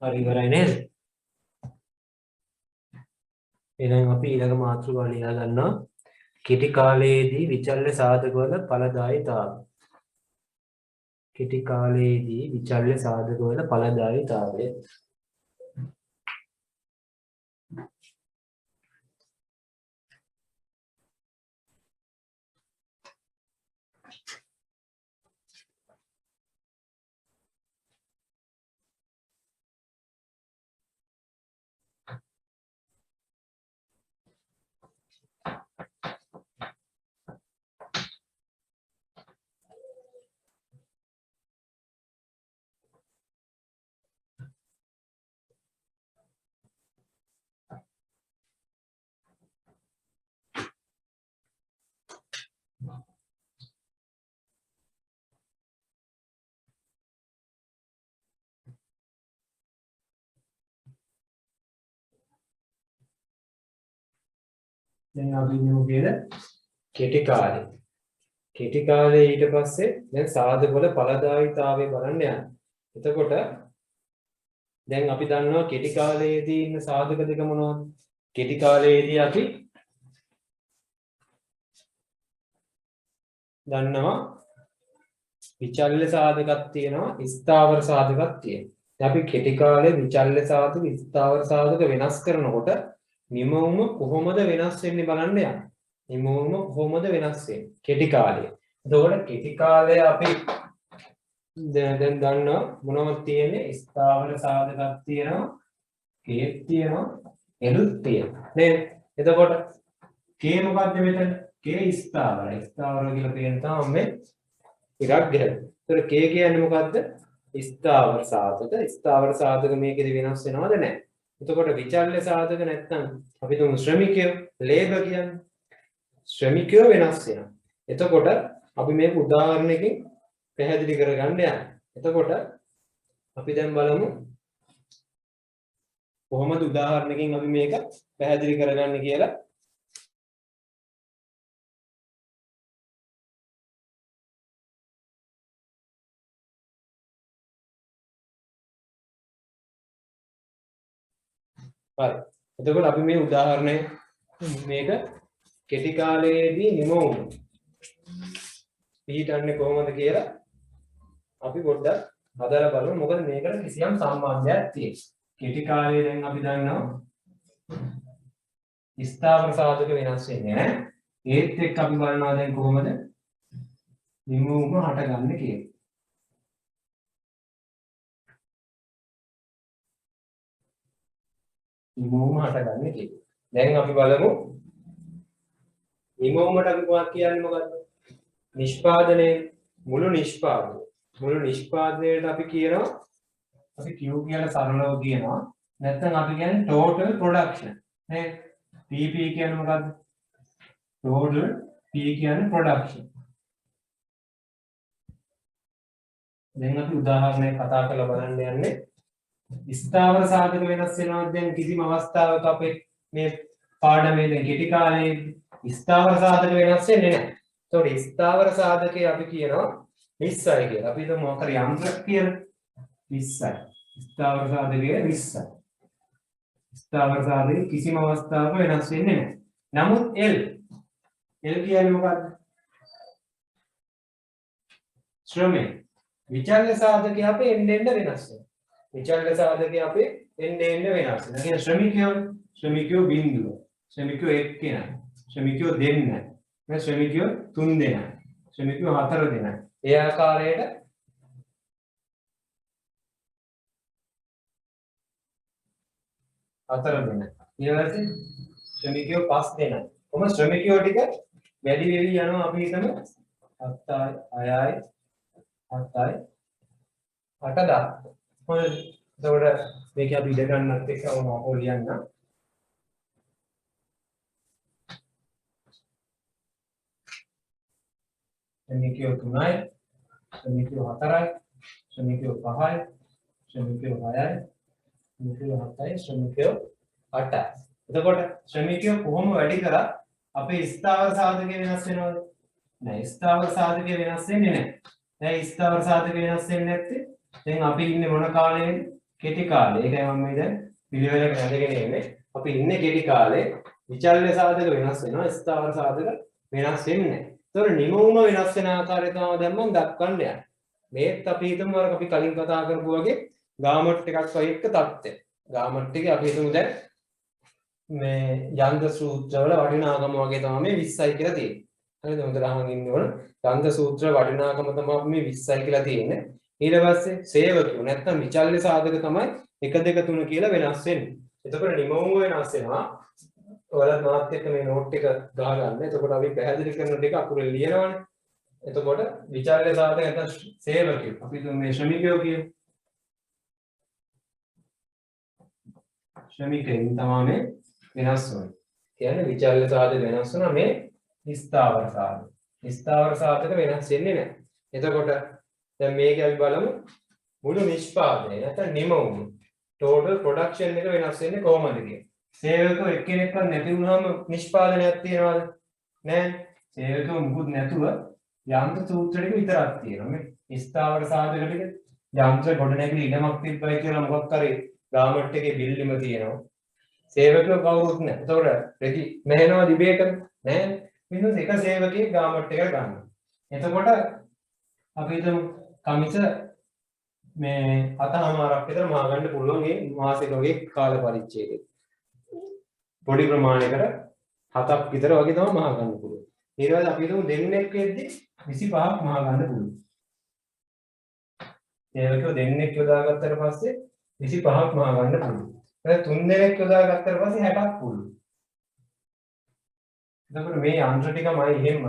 හරි ඉවරයි නේද? එහෙනම් අපි ඊළඟ මාතෘකාව ලියා ගන්නවා. කෙටි කාලයේදී විචල්්‍ය සාධකවල ඵලදායීතාවය. කෙටි කාලයේදී විචල්්‍ය සාධකවල ඵලදායීතාවය. දැන් අපි මොකේද? කෙටි කාලය. කෙටි කාලේ ඊට පස්සේ දැන් සාධකවල ඵලදායීතාවය බලන්න යනවා. එතකොට දැන් අපි දන්නවා කෙටි කාලයේදී ඉන්න සාධක දෙක මොනවද? කෙටි කාලයේදී අපි දන්නවා විචල්්‍ය සාධකයක් තියෙනවා, ස්ථාවර සාධකයක් තියෙනවා. දැන් අපි කෙටි කාලේ විචල්්‍ය සාධක, ස්ථාවර සාධක වෙනස් කරනකොට නිමවුම කොහොමද වෙනස් වෙන්නේ බලන්න යනවා. නිමවුම කොහොමද වෙනස් වෙන්නේ? කෙටි කාලය. එතකොට කෙටි කාලය අපි දැන් දන්නවා මොනවද තියෙන්නේ? ස්ථාවර සාධකයක් තියෙනවා, කේත් තියෙනවා, එළුත් තියෙනවා. නේද? එතකොට කේ මොකද්ද මෙතන? කේ ස්ථාවරයි. ස්ථාවර කියලා කියන තමයි මේ ටිකක් ගහලා. ඒතර කේ කියන්නේ මොකද්ද? ස්ථාවර සාධක. ස්ථාවර සාධක මේකෙදි වෙනස් වෙනවද නැහැ? එතකොට විචල්්‍ය සාධක නැත්නම් අපි තුමු ශ්‍රමිකයෝ ලේබර් කියන්නේ ශ්‍රමිකයෝ වෙනස් වෙනවා. එතකොට අපි මේක උදාහරණයකින් පැහැදිලි කරගන්න යනවා. එතකොට අපි දැන් බලමු කොහොමද උදාහරණයකින් අපි මේක පැහැදිලි කරගන්නේ කියලා. හරි. එතකොට අපි මේ උදාහරණය මේක කෙටි කාලයේදී නිමවුම පිළිටන්නේ කොහොමද කියලා අපි පොඩ්ඩක් හදලා බලමු. මොකද මේකට කිසියම් සම්බන්ධයක් තියෙනවා. කෙටි කාලයේ දැන් අපි දන්නවා ස්ථාවර සාධක වෙනස් වෙන්නේ නැහැ. ඒත් එක්ක අපි බලනවා දැන් කොහොමද නිමවුම හටගන්නේ කියලා. නිමවුම හටගන්නේ කියලා. දැන් අපි බලමු නිමවුමට අපි මොකක්ද කියන්නේ මොකද්ද? නිෂ්පාදනය. මුළු නිෂ්පාදනයට අපි කියනවා අපි Q කියලා සරලව කියනවා නැත්නම් අපි කියන්නේ total production නේ TP කියන්නේ මොකද්ද total P කියන්නේ production දැන් අපි උදාහරණයක් කතා කරලා බලන්න යන්නේ ස්ථාවර සාධක වෙනස් වෙනවා දැන් කිසිම අවස්ථාවක අපේ මේ පාඩමේ දැන් කෙටි කාලේ ස්ථාවර සාධක වෙනස් වෙන්නේ නැහැ. ඒතකොට ස්ථාවර සාධකේ අපි කියනවා 20යි කියලා. අපි හිතමු මොකක් හරි යන්ත්‍රයක් කියලා 20යි. ස්ථාවර සාධකයේ 20යි. ස්ථාවර සාධකේ කිසිම අවස්ථාවක වෙනස් වෙන්නේ නැහැ. නමුත් L කියන්නේ මොකක්ද? ශ්‍රමය. විචල්්‍ය සාධකයේ අපේ එන්න වෙනස් වෙනවා. විචල්්‍ය සාධකයේ අපේ එන්න වෙනස් වෙනවා. ඒ ශ්‍රමිකයෝ බිඳුව. ශ්‍රමිකයෝ එක්කෙනා. ශ්‍රමිකයෝ දෙන්න. මේ ශ්‍රමිකයෝ 3 දෙනා. ශ්‍රමිකයෝ 4 දෙනා. ඒ ආකාරයට හතර දෙනා. ඊළඟට ශ්‍රමිකයෝ 5 දෙනා. කොහොම ශ්‍රමිකයෝ ටික වැඩි වෙවි යනවා අපි හිතමු 7යි 6යි 7යි 8 හොඳයි. එතකොට මේක අපි ඉඳ ගන්නත් එක්ක ඕක ලියන්න. ශ්‍රමිකයෝ 3යි, ශ්‍රමිකයෝ 4යි, ශ්‍රමිකයෝ 5යි, ශ්‍රමිකයෝ 6යි, ශ්‍රමිකයෝ 7යි, ශ්‍රමිකයෝ 8යි. එතකොට ශ්‍රමිකයෝ කොහොම වැඩි කරා අපේ ස්ථාවර සාධකය වෙනස් වෙනවද? නෑ ස්ථාවර සාධකය වෙනස් වෙන්නේ නෑ. දැන් ස්ථාවර සාධකය වෙනස් වෙන්නේ නැත්තේ දැන් අපි ඉන්නේ මොන කාලේද? කෙටි කාලේ. ඒකයි මම මේ දැන් පිළිවෙලකට ඇඳගෙන ඉන්නේ. අපි ඉන්නේ කෙටි කාලේ. විචල්්‍ය සාධක වෙනස් වෙනවා. ස්ථාවර සාධක වෙනස් වෙන්නේ නැහැ. ඒතකොට නිමවුම වෙනස් වෙන ආකාරය තමයි දැන් මම දක්වන්න යන්නේ. මේත් අපි හිතමු අර අපි කලින් කතා කරපු වගේ ගාමට් එකක් වගේ එක තත්ත්වය. ගාමට් එකේ අපි හිතමු දැන් මේ යන්ත්‍ර සූත්‍රවල වටිනාකම වගේ තමයි මේ 20යි කියලා තියෙන්නේ. හරිද? හොඳට අහන් ඉන්න ඕන. යන්ත්‍ර සූත්‍ර වටිනාකම තමයි මේ 20යි කියලා තියෙන්නේ. ඊට පස්සේ සේවකයෝ නැත්නම් විචල්්‍ය සාධක තමයි 1 2 3 කියලා වෙනස් වෙන්නේ. එතකොට නිමවුම වෙනස් වෙනවා. ඔයාලා මාත් එක්ක මේ නෝට් එක ගහගන්න. එතකොට අපි පැහැදිලි කරන ටික අකුරෙන් ලියනවානේ. එතකොට විචල්්‍ය සාධක නැත්නම් සේවකයෝ. අපි මේ ශ්‍රමිකයෝ කියමු. ශ්‍රමිකයන් තමයි වෙනස් වෙන්නේ. කියන්නේ විචල්්‍ය සාධක වෙනස් වෙනවා මේ ස්ථාවර සාධක. ස්ථාවර සාධක වෙනස් වෙන්නේ නැහැ. එතකොට දැන් මේක අපි බලමු මුළු නිෂ්පාදනය නැත්නම් නිමවුම total production එක වෙනස් වෙන්නේ කොහොමද කියලා. සේවකයෝ එක්කෙනෙක්වත් නැති වුණාම නිෂ්පාදනයක් තියනවාද? නැහැ. සේවකයෝ මුකුත් නැතුව යන්ත්‍ර සූත්‍ර ටික විතරක් තියෙනවා. මේ ස්ථාවර සාධක ටික යන්ත්‍ර ගොඩනැගිලි ඉඩමක් තිබ්බයි කියලා මොකක් කරේ ගාමට් එකේ බිල්ඩිම තියෙනවා. සේවකයෝ කවුරුත් නැහැ. ඒතකොට රෙදි මෙහෙනවා දිබේකට නැහැ. මිනිස්සු එක සේවකයෙක් ගාමට් එකට ගන්නවා. එතකොට අපි හිතමු කමිස මේ 7මාරක් විතර මා ගන්න පුළුවන් මේ මාසෙක වගේ කාල පරිච්ඡේදයක. පොඩි ප්‍රමාණයකට 7ක් විතර වගේ තමයි මා ගන්න පුළුවන්. ඊට පස්සේ අපි හිතමු දෙන්නෙක් වෙද්දි 25ක් මා ගන්න පුළුවන්. ඒකෝ දෙන්නෙක් යොදාගත්තට පස්සේ 25ක් මා ගන්න පුළුවන්. ඊට තුන් දෙනෙක් යොදාගත්තට පස්සේ 60ක් පුළුවන්. එතකොට මේ යන්ත්‍ර ටිකමයි එහෙමම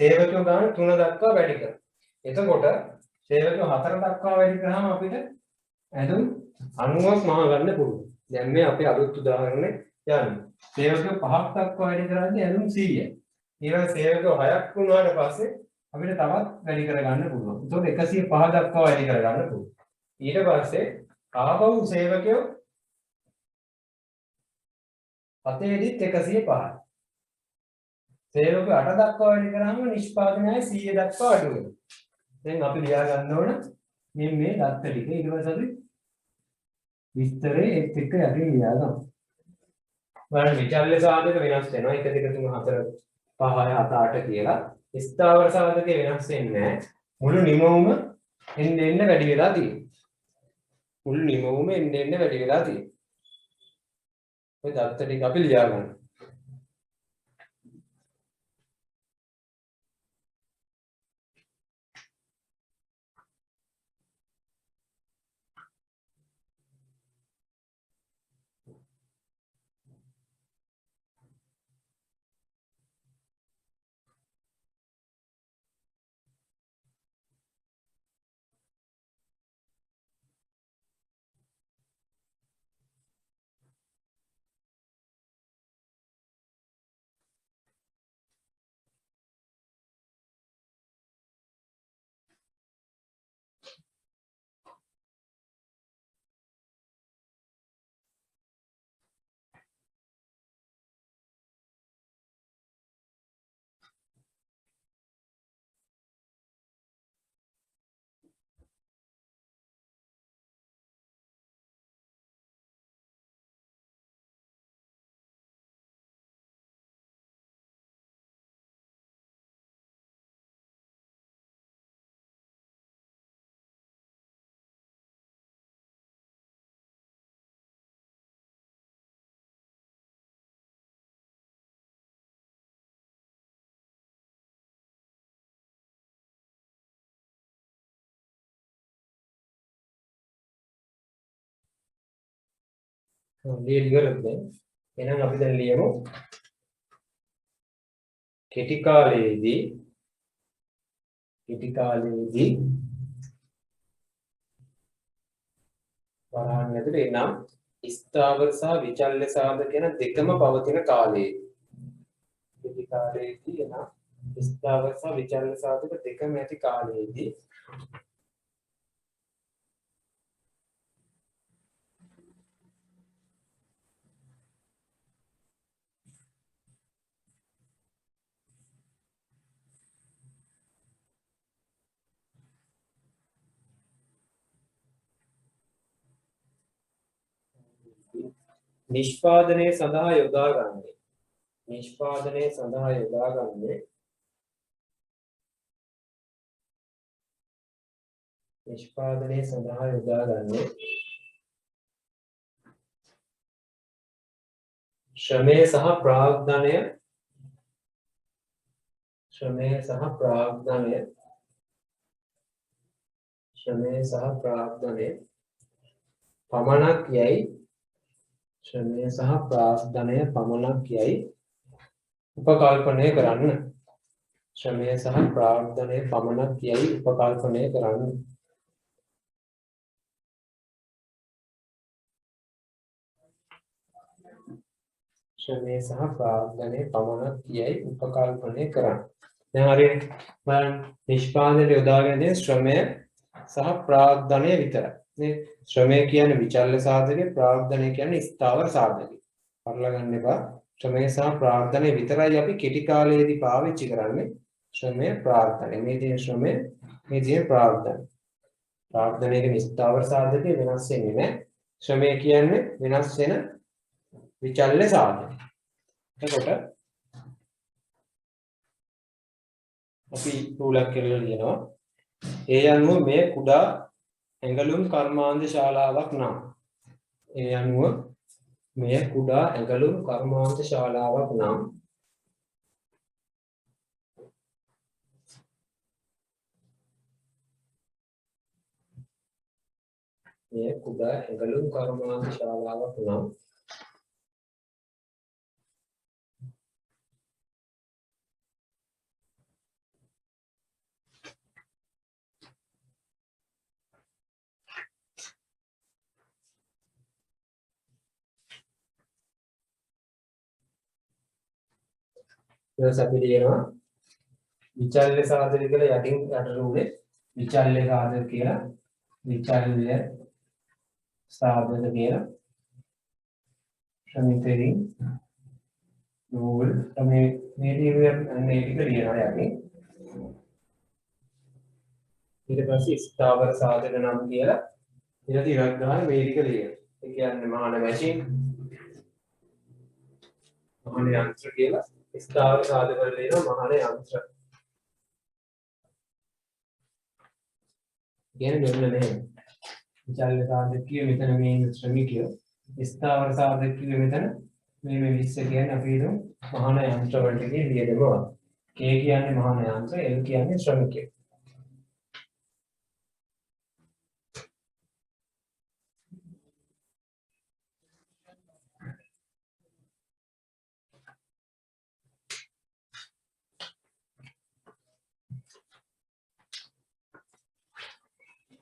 සේවකයෝ ගන්න 3 දක්වා වැඩි කරනවා. එතකොට සේවකයෝ 4 දක්වා වැඩි කරාම අපිට ඇඳුම් 90ක් මහා ගන්න පුළුවන්. දැන් මේ අපේ අලුත් උදාහරණේ යන්නේ. සේවකයෝ 5ක් දක්වා වැඩි කරද්දී ඇඳුම් 100යි. ඊළඟ සේවකයෝ 6ක් වුණාට පස්සේ අපිට තවත් වැඩි කරගන්න පුළුවන්. ඒතකොට 105 දක්වා වැඩි කරගන්න පුළුවන්. ඊට පස්සේ ආපහු සේවකයෝ 7ෙදිත් 105යි. සේවකයෝ 8 දක්වා වැඩි කරාම නිෂ්පාදනය 100 දක්වා අඩු වෙනවා. දැන් අපි ලියා ගන්න ඕන මේ දත්ත ටික ඊට පස්සේ අපි විස්තරේ එක්ක යටින් ලියා ගමු. බලන්න විචල්්‍ය සාධක වෙනස් වෙනවා 1 2 3 4 5 6 7 8 කියලා. ස්ථාවර සාධකේ වෙනස් වෙන්නේ නැහැ. මුළු නිමවුම එන්න වැඩි වෙලා තියෙනවා. මුළු නිමවුම එන්න වැඩි වෙලා තියෙනවා. ඔය දත්ත ටික අපි ලියා ගන්න. ලියලා ඉවරද දැන්? එහෙනම් අපි දැන් ලියමු කෙටි කාලයේදී වරහන් ඇතුළේ එනම් ස්ථාවර සහ විචල්්‍ය සාධක කියන දෙකම පවතින කාලයේ කෙටි කාලයේදී එනම් ස්ථාවර සහ විචල්්‍ය සාධක දෙකම ඇති කාලයේදී නිෂ්පාදනයේ සඳහා යොදා ගන්නේ ශ්‍රමය සහ ප්‍රාග්ධනය පමණක් යයි උපකල්පනය කරන්න. ශ්‍රමය සහ ප්‍රාග්ධනය පමණක් යයි උපකල්පනය කරන්න. ශ්‍රමය සහ ප්‍රාග්ධනය පමණක් යයි උපකල්පනය කරන්න. දැන් හරියට බලන්න නිෂ්පාදනයේ යොදාගෙන තියෙන ශ්‍රමය සහ ප්‍රාග්ධනය විතරයි. මේ ශ්‍රමය කියන්නේ විචල්්‍ය සාධකේ, ප්‍රාග්ධනය කියන්නේ ස්ථාවර සාධකේ. අරලා ගන්න එපා. ශ්‍රමය සහ ප්‍රාග්ධනය විතරයි අපි කෙටි කාලයේදී පාවිච්චි කරන්නේ. ශ්‍රමය ප්‍රාග්ධනය. මේ තියෙන ශ්‍රමය, මේ තියෙන ප්‍රාග්ධනය. ප්‍රාග්ධනය කියන්නේ ස්ථාවර සාධකේ වෙනස් වෙන්නේ නැහැ. ශ්‍රමය කියන්නේ වෙනස් වෙන විචල්්‍ය සාධක. එතකොට අපි රූලක් කියලා ලියනවා. ඒ අනුව මේ කුඩා ඇඟලුම් කර්මාන්ත ශාලාවක් නම් මෙය කුඩා ඇඟලුම් කර්මාන්ත ශාලාවක් නම් ඊට අපි ලියනවා විචල්්‍ය සාධක කියලා යටින් අටරුනේ විචල්්‍ය සාධක කියලා ශ්‍රමිකයන් නෝල් තමයි මේ ටික ලියනවා යටින්. ඊට පස්සේ ස්ථාවර සාධක නම් කියලා ඊට ඉරක් ගන්න මේ ටික ලියනවා. ඒ කියන්නේ මහාන මැෂින් මහාන යන්ත්‍ර කියලා ස්ථාවර සාධක වල ලියනවා මහාන යන්ත්‍ර. කියන්නේ මෙන්න මෙහෙම. විචල්්‍ය සාධක කිය මෙතන මේ ශ්‍රමිකයෝ ස්ථාවර සාධක කිය මෙතන මේ 20 කියන්නේ අපි හිතමු මහාන යන්ත්‍ර වලට කියන වියදම. K කියන්නේ මහාන යන්ත්‍ර, L කියන්නේ ශ්‍රමිකයෝ.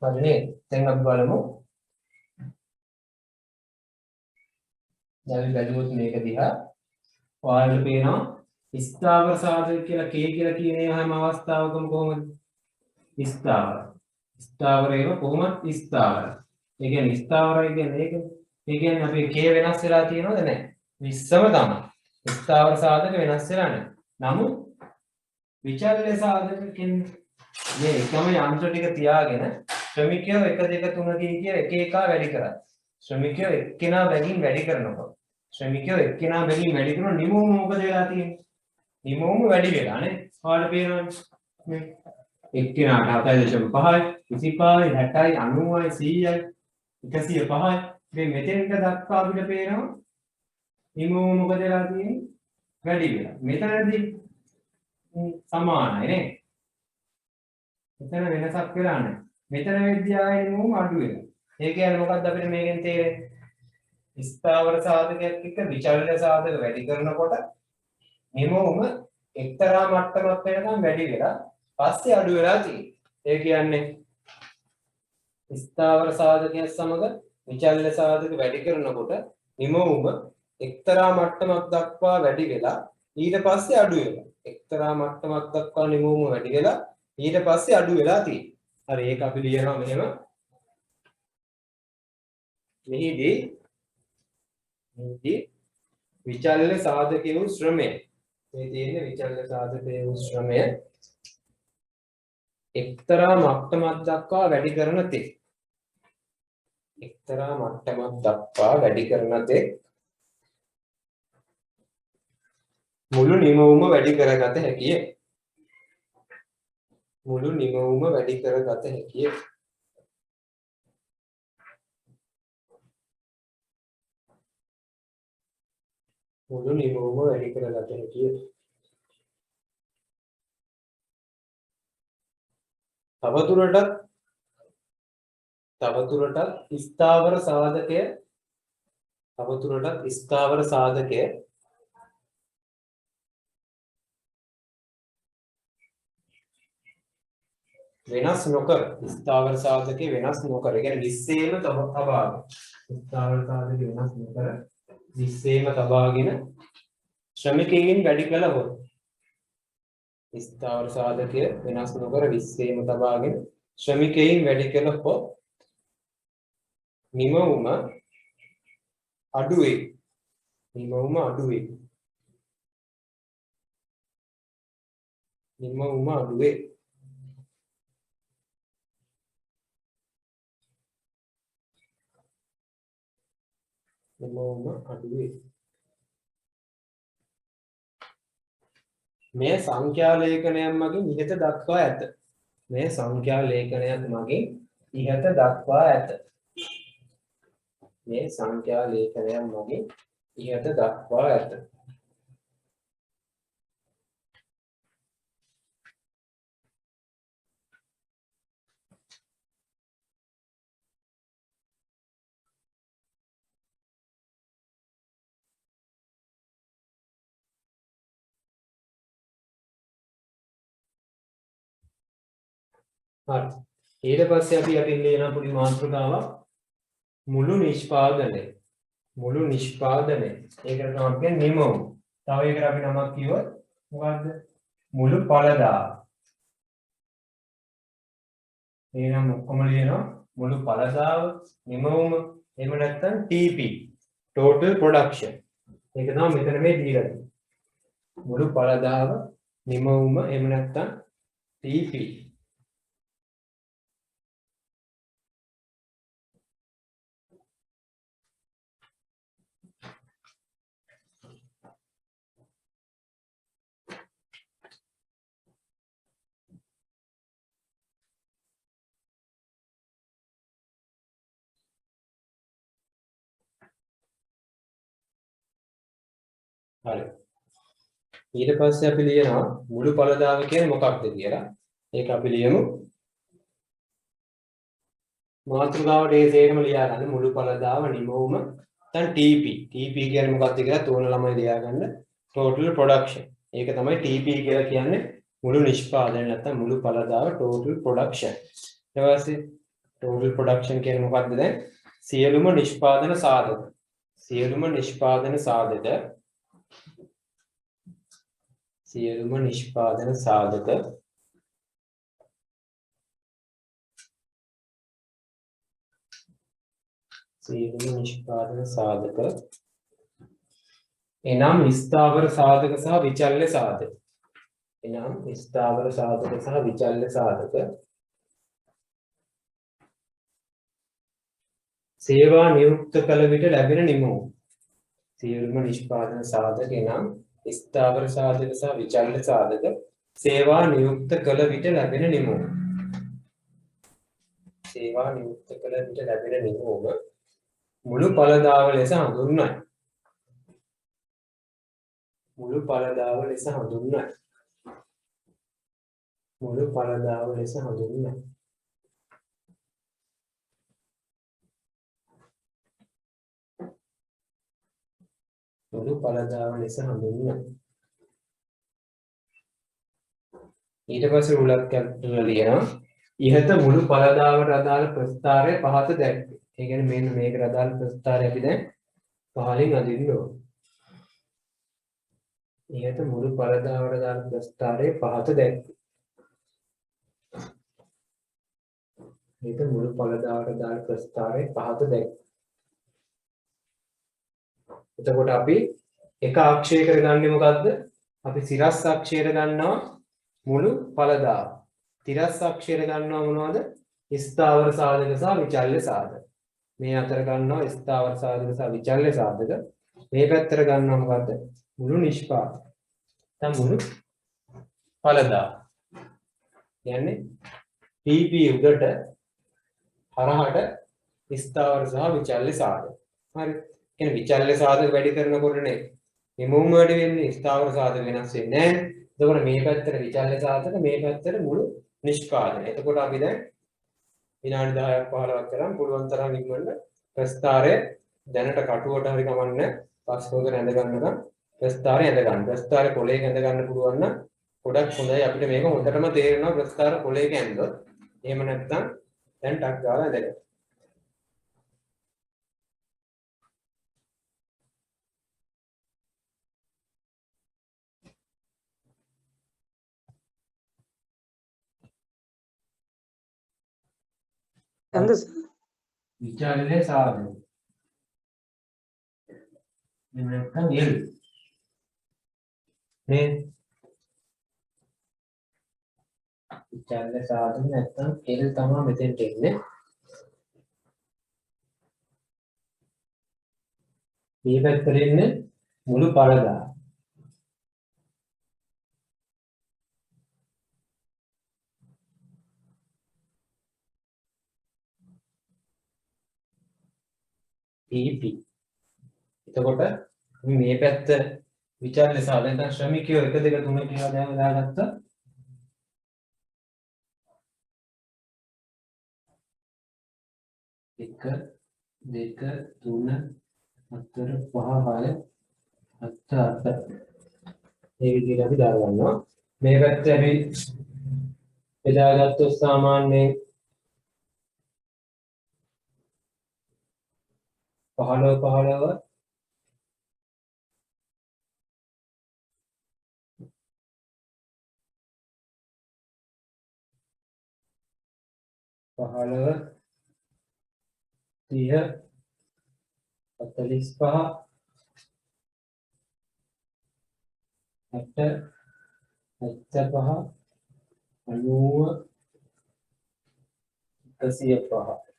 හරිනේ. දැන් අපි බලමු. දැන් බැලුවොත් මේක දිහා ඔයාලට පේනවා ස්ථාවර සාධක කියලා K කියලා කියන ඒ හැම අවස්ථාවකම කොහොමද? ස්ථාවර. ස්ථාවරේම කොහොමද ස්ථාවර? ඒ කියන්නේ ස්ථාවරයි කියන්නේ ඒක. ඒ කියන්නේ අපේ K වෙනස් වෙලා තියෙනවද නැහැ? 20ම තමයි. ස්ථාවර සාධක වෙනස් වෙලා නැහැ. නමුත් විචල්්‍ය සාධක කියන්නේ මේ එකම යන්ත්‍ර ටික තියාගෙන ශ්‍රමිකයෝ 1 2 3 කිය එක එක වැඩි කරා. ශ්‍රමිකයෝ එක්කෙනා බැගින් වැඩි කරනකොට ශ්‍රමිකයෝ එක්කෙනා බැගින් වැඩි කරන නිමෝම මොකද වෙලා තියෙන්නේ? නිමෝම වැඩි වෙලා නේ. ඔයාලට පේනවනේ. මේ එක්කෙනාට 7.5යි 25යි 60යි 90යි 100යි 105යි මේ මෙතෙන්ට දක්වා අපිට පේනවා නිමෝම මොකද වෙලා තියෙන්නේ? වැඩි වෙලා. මෙතනදී සමානයි නේ. මෙතන වෙනසක් වෙලා නැහැ. මෙතන වෙද්දී ආයෙ නිමෝම අඩු වෙනවා. ඒ කියන්නේ මොකක්ද අපිට මේකෙන් තේරෙන්නේ? ස්ථාවර සාධකයක් එක්ක විචල්්‍ය සාධක වැඩි කරනකොට නිමවුම එක්තරා මට්ටමක් වෙනකම් වැඩි වෙලා පස්සේ අඩු වෙලා තියෙනවා. ඒ කියන්නේ ස්ථාවර සාධකයක් සමග විචල්්‍ය සාධක වැඩි කරනකොට නිමවුම එක්තරා මට්ටමක් දක්වා වැඩි වෙලා ඊට පස්සේ අඩු වෙනවා. එක්තරා මට්ටමක් දක්වා නිමවුම වැඩි වෙලා ඊට පස්සේ අඩු වෙලා තියෙනවා. හරි ඒක අපි ලියනවා මෙහෙම. මෙහිදී විචල්්‍ය සාධකයේ වූ ශ්‍රමය මේ තියෙන්නේ විචල්්‍ය සාධකයේ වූ ශ්‍රමය එක්තරා මට්ටමක් දක්වා වැඩි කරන තෙක් එක්තරා මට්ටමක් දක්වා වැඩි කරන තෙක් මුළු නිමවුම වැඩි කරගත හැකිය. මුළු නිමවුම වැඩි කරගත හැකිය. මුළු නිමවුම වැඩි කරගත හැකිය. තවදුරටත් ස්ථාවර සාධකය වෙනස් නොකර ස්ථාවර සාධකය වෙනස් නොකර කියන්නේ විශ්සේම තබාගෙන ස්ථාවර සාධකය වෙනස් නොකර විශ්සේම තබාගෙන ශ්‍රමිකයින් වැඩි කළහොත් ස්ථාවර සාධකය වෙනස් නොකර විශ්සේම තබාගෙන ශ්‍රමිකයින් වැඩි කළහොත් නිමවුම අඩු වේ. නිමවුම අඩු වේ. නිමවුම අඩු වේ. නිමවුම අඩු වේ. මේ සංඛ්‍යා ලේඛනයන් මගින් ඉහත දක්වා ඇත. මේ සංඛ්‍යා ලේඛනයන් මගින් ඉහත දක්වා ඇත. මේ සංඛ්‍යා ලේඛනයන් මගින් ඉහත දක්වා ඇත. හරි. ඊට පස්සේ අපි යටින් ලියන පොඩි මාතෘකාවක් මුළු නිෂ්පාදනය. මුළු නිෂ්පාදනය. ඒකට තමයි කියන්නේ නිමවුම. තව එකකට අපි නමක් කිව්වොත් මොකද්ද? මුළු ඵලදාව. එහෙනම් ඔක්කොම ලියනවා මුළු ඵලදාව නිමවුම එහෙම නැත්නම් TP total production. ඒක තමයි මෙතන මේ දීලා තියෙන්නේ. මුළු ඵලදාව නිමවුම එහෙම නැත්නම් TP. හරි. ඊට පස්සේ අපි ලියනවා මුළු ඵලදාව කියන්නේ මොකක්ද කියලා. ඒක අපි ලියමු. මාතෘකාවට ඒ දෙයකම ලියා ගන්න මුළු ඵලදාව නිමවුම දැන් TP. TP කියන්නේ මොකක්ද කියලා තෝරන ළමයි ලියා ගන්න. total production. ඒක තමයි TP කියලා කියන්නේ මුළු නිෂ්පාදනය නැත්නම් මුළු ඵලදාව total production. ඊට පස්සේ total production කියන්නේ මොකක්ද දැන්? සියලුම නිෂ්පාදන සාධක. සියලුම නිෂ්පාදන සාධක සියලුම නිෂ්පාදන සාධක එනම් ස්ථාවර සාධක සහ විචල්්‍ය සාධක. එනම් ස්ථාවර සාධක සහ විචල්්‍ය සාධක සේවා නියුක්ත කළ විට ලැබෙන නිමවුම. සියලුම නිෂ්පාදන සාධක එනම් ස්ථාවර සාධක සහ විචල්්‍ය සාධක සේවා නියුක්ත කළ විට ලැබෙන නිමවුම. සේවා නියුක්ත කළ විට ලැබෙන නිමවුම මුළු ඵලදාව ලෙස හඳුන්වයි. මුළු ඵලදාව ලෙස හඳුන්වයි. මුළු ඵලදාව ලෙස හඳුන්වයි. මුළු ඵලදාව ලෙස හඳුන්වනවා. ඊට පස්සේ උලක් කැප්ටුවල ලියනවා ඉහත මුළු ඵලදාවට අදාළ ප්‍රස්ථාරය පහත දැක්වේ. ඒ කියන්නේ මෙන්න මේකට අදාළ ප්‍රස්ථාරය අපි දැන් පහලින් අඳින්න ඕනේ. ඉහත මුළු ඵලදාවට අදාළ ප්‍රස්ථාරය පහත දැක්වේ. මේක මුළු ඵලදාවට අදාළ ප්‍රස්ථාරය පහත දැක්වේ. එතකොට අපි එක අක්ෂයකට ගන්නෙ මොකද්ද? අපි සිරස් අක්ෂයට ගන්නවා මුළු ඵලදාව. තිරස් අක්ෂයට ගන්නවා මොනවද? ස්ථාවර සාධක සහ විචල්්‍ය සාධක. මේ අතර ගන්නවා ස්ථාවර සාධක සහ විචල්්‍ය සාධක. මේ පැත්තට ගන්නවා මොකද්ද? මුළු නිෂ්පාදක. දැන් මුළු ඵලදාව. කියන්නේ PP උඩට හරහට ස්ථාවර සහ විචල්්‍ය සාධක. හරි. කියන්නේ විචල්්‍ය සාධක වැඩි කරනකොටනේ හිමුම් වලට වෙන්නේ ස්ථාවර සාධක වෙනස් වෙන්නේ නැහැ. එතකොට මේ පැත්තට විචල්්‍ය සාධක මේ පැත්තට මුළු නිෂ්පාදනය. එතකොට අපි දැන් විනාඩි 10ක් 15ක් කරන් පුළුවන් තරම් ඉක්මනට ප්‍රස්ථාරය දැනට කටුවට හරි කමන්නේ පස්කෝගන ඇඳ ගන්නකම් ප්‍රස්ථාරය ඇඳ ගන්න. ප්‍රස්ථාරය පොළේක ඇඳ ගන්න පුළුවන් නම් ගොඩක් හොඳයි. අපිට මේක හොඳටම තේරෙනවා ප්‍රස්ථාර පොළේක ඇඳලා. එහෙම නැත්නම් දැන් ටක් ගාලා ඇඳගන්න. විචල්්‍ය සාධක. එහෙම නැත්නම් එල්. මේ විචල්්‍ය සාධක නැත්නම් එල් තමයි මෙතෙන්ට එන්නේ. මේ පැත්තට එන්නේ මුළු ඵලදාව. PP. එතකොට මේ පැත්ත විචල්්‍ය සාධක නැත්නම් ශ්‍රමිකයෝ 1 2 3 කියලා දැන් දාගත්තා. එක දෙක තුන හතර පහ හය හත අට මේ විදිහට අපි දා ගන්නවා. මේ පැත්තේ අපි බෙදාගත්තොත් සාමාන්‍යයෙන් 15 15 15 30 45 60 75 90 105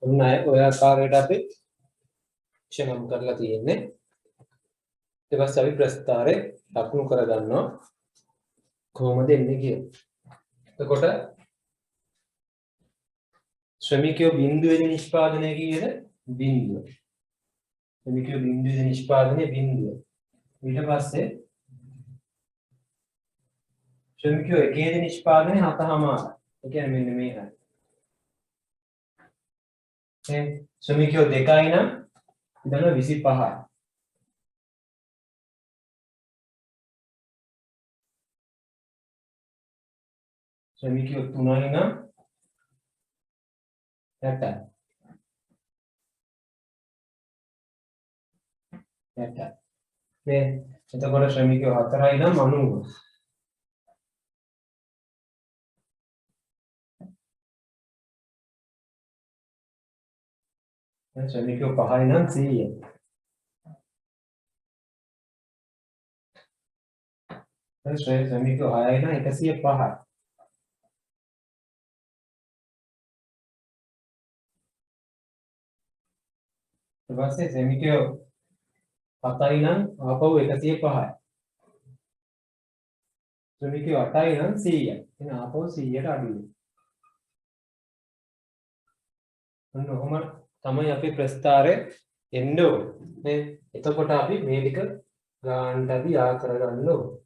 ඔන්න ඔය ආකාරයට අපි ක්ෂණම් කරලා තියෙන්නේ. ඊට පස්සේ අපි ප්‍රස්ථාරය ලකුණු කරගන්නවා කොහොමද එන්නේ කියලා. එතකොට ශ්‍රමිකයෝ බිඳුවේදී නිෂ්පාදනය කීයද? බිඳුව. ශ්‍රමිකයෝ බිඳුවේදී නිෂ්පාදනය බිඳුව. ඊට පස්සේ ශ්‍රමිකයෝ එකේදී නිෂ්පාදනය 7:00. ඒ කියන්නේ මෙන්න මේකයි. ශ්‍රමිකයෝ 2යි නම් ඉතන 25යි. ශ්‍රමිකයෝ 3යි නම් 60යි. 60යි. මේ එතකොට ශ්‍රමිකයෝ 4යි නම් 90. ශ්‍රමිකයෝ 5යි නම් 100යි. ශ්‍රමිකයෝ 6යි නම් 105යි. ඊට පස්සේ ශ්‍රමිකයෝ 7යි නම් ආපහු 105යි. ශ්‍රමිකයෝ 8යි නම් 100යි. එහෙනම් ආපහු 100ට අඩු වෙනවා. ඔන්න ඔහොම තමයි අපි ප්‍රස්ථාරය එන්න ඕනේ. නේ? එතකොට අපි මේ ටික ගානට අපි යා කරගන්න ඕනේ.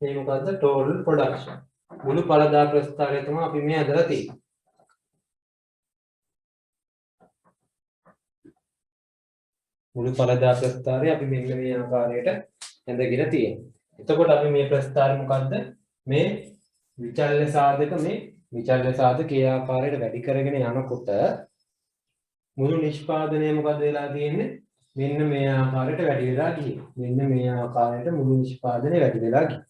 මේ මොකද්ද? total production. මුළු පළදා ප්‍රස්ථාරය තමයි අපි මේ හදලා තියෙන්නේ. මුළු පළදා ප්‍රස්ථාරය අපි මෙන්න මේ ආකාරයට ඇඳගෙන තියෙනවා. එතකොට අපි මේ ප්‍රස්ථාරය මොකද්ද? මේ විචල්්‍ය සාධක මේ විචල්්‍ය සාධකයේ ආකාරයට වැඩි කරගෙන යනකොට මුළු නිෂ්පාදනය මොකද වෙලා තියෙන්නේ? මෙන්න මේ ආකාරයට වැඩි වෙලා ගියේ. මෙන්න මේ ආකාරයට මුළු නිෂ්පාදනය වැඩි වෙලා ගියේ.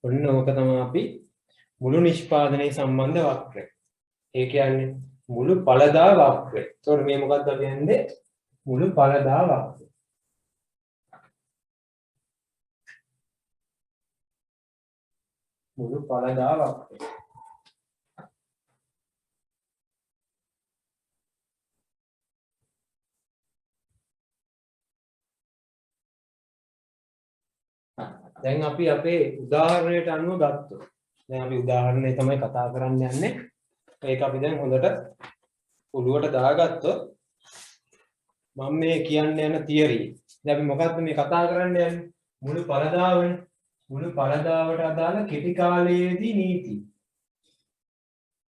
ඔන්න ඕක තමයි අපි මුළු නිෂ්පාදනයේ සම්බන්ධ වක්‍රය. ඒ කියන්නේ මුළු පළදා වක්‍රය. ඒතකොට මේ මොකක්ද අපි කියන්නේ? මුළු පළදා වක්‍රය. මුළු පළදා වක්‍රය. දැන් අපි අපේ උදාහරණයට අනුව ගත්තොත් දැන් අපි උදාහරණය තමයි කතා කරන්න යන්නේ. ඒක අපි දැන් හොඳට ඔළුවට දාගත්තොත් මම මේ කියන්න යන තියරි. දැන් අපි මොකක්ද මේ කතා කරන්න යන්නේ? මුළු පළදාවනේ. මුළු පළදාවට අදාළ කෙටි කාලයේදී නීති.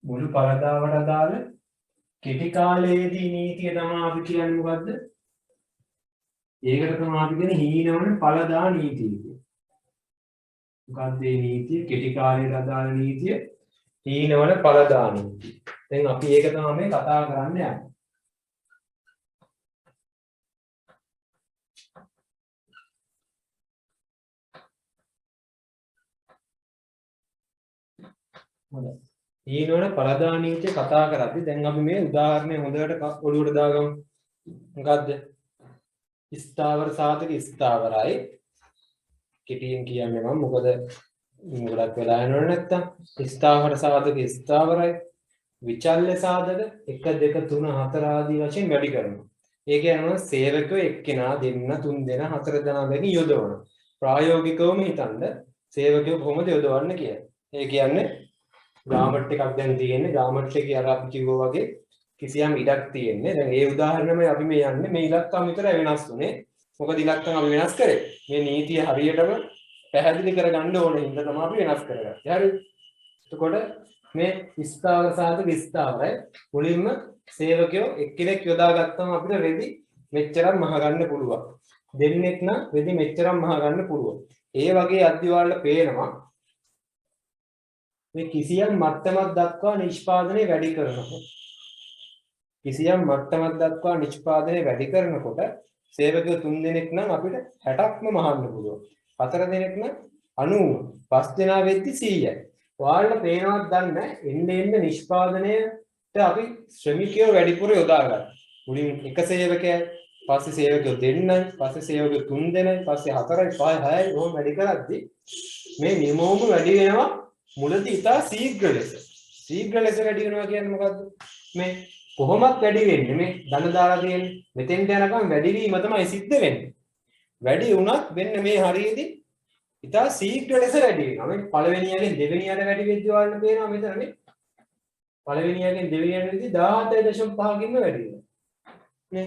මුළු පළදාවට අදාළ කෙටි කාලයේදී නීතිය තමයි අපි කියන්නේ මොකද්ද? ඒකට තමයි අපි කියන්නේ හීනවන පළදා නීතිය කියන්නේ. මොකක්ද මේ නීතිය? කෙටි කාලයට අදාළ නීතිය හීනවන පළදා නීතිය. දැන් අපි ඒක තමයි මේ කතා කරන්න යන්නේ. හොඳයි. ඊනවන පළදා නීතිය කතා කරද්දී දැන් අපි මේ උදාහරණය හොඳට ඔළුවට දාගමු. මොකද්ද? ස්ථාවර සාධක ස්ථාවරයි. කෙටියෙන් කියන්නේ මම මොකද ගොඩක් වෙලා යනවනේ නැත්තම් ස්ථාවර සාධක ස්ථාවරයි. විචල්්‍ය සාධක 1 2 3 4 ආදී වශයෙන් වැඩි කරනවා. ඒ කියන්නේ සේවකයෝ එක්කෙනා දෙන්න තුන් දෙනා හතර දෙනා බැගින් යොදවනවා. ප්‍රායෝගිකවම හිතන්න සේවකයෝ කොහොමද යොදවන්නේ කියලා. ඒ කියන්නේ ගාමට් එකක් දැන් තියෙන්නේ. ගාමට් එකේ අර අපි කිව්වා වගේ කිසියම් ඉඩක් තියෙන්නේ. දැන් ඒ උදාහරණයමයි අපි මේ යන්නේ. මේ ඉලක්කම් විතරයි වෙනස් වුනේ. මොකද ඉලක්කම් අපි වෙනස් කරේ. මේ නීතිය හරියටම පැහැදිලි කරගන්න ඕනේ හින්දා තමයි අපි වෙනස් කරගත්තේ. හරිද? එතකොට මේ ස්ථාවර සාධක ස්ථාවරයි. මුලින්ම සේවකයෝ එක්කෙනෙක් යොදාගත්තම අපිට රෙදි මෙච්චරක් මහ ගන්න පුළුවන්. දෙන්නෙක් නම් රෙදි මෙච්චරක් මහ ගන්න පුළුවන්. ඒ වගේ අද්දිවාල පේනවා මේ කිසියම් මට්ටමක් දක්වා නිෂ්පාදනය වැඩි කරනකොට කිසියම් මට්ටමක් දක්වා නිෂ්පාදනය වැඩි කරනකොට සේවකයෝ 3 දෙනෙක් නම් අපිට 60ක්ම මහන්න පුළුවන්. 4 දෙනෙක් නම් 90, 5 දෙනා වෙද්දි 100යි. ඔයාලට පේනවත් දන්නේ එන්නේ නිෂ්පාදනයට අපි ශ්‍රමිකයෝ වැඩිපුර යොදා ගන්න. මුලින් එක සේවකයයි, පස්සේ සේවකයෝ දෙන්නයි, පස්සේ සේවකයෝ 3 දෙනයි, පස්සේ 4යි, 5යි, 6යි ඕම වැඩි කරද්දි මේ නිමෝම වැඩි වෙනවා මුලදී ඉතා ශීඝ්‍ර ලෙස. ශීඝ්‍ර ලෙස වැඩි වෙනවා කියන්නේ මොකද්ද? මේ කොහොමත් වැඩි වෙන්නේ මේ ධන දාලා තියෙන්නේ. මෙතෙන්ට යනකම් වැඩි වීම තමයි සිද්ධ වෙන්නේ. වැඩි වුණත් වෙන්න මේ හරියේදී ඉතා ශීඝ්‍ර ලෙස වැඩි වෙනවා. මේ පළවෙනියගෙන් දෙවෙනියට වැඩි වෙද්දී වලට පේනවා මෙතන මේ පළවෙනියගෙන් දෙවෙනියට වෙද්දී 17.5කින්ම වැඩි වෙනවා. නේ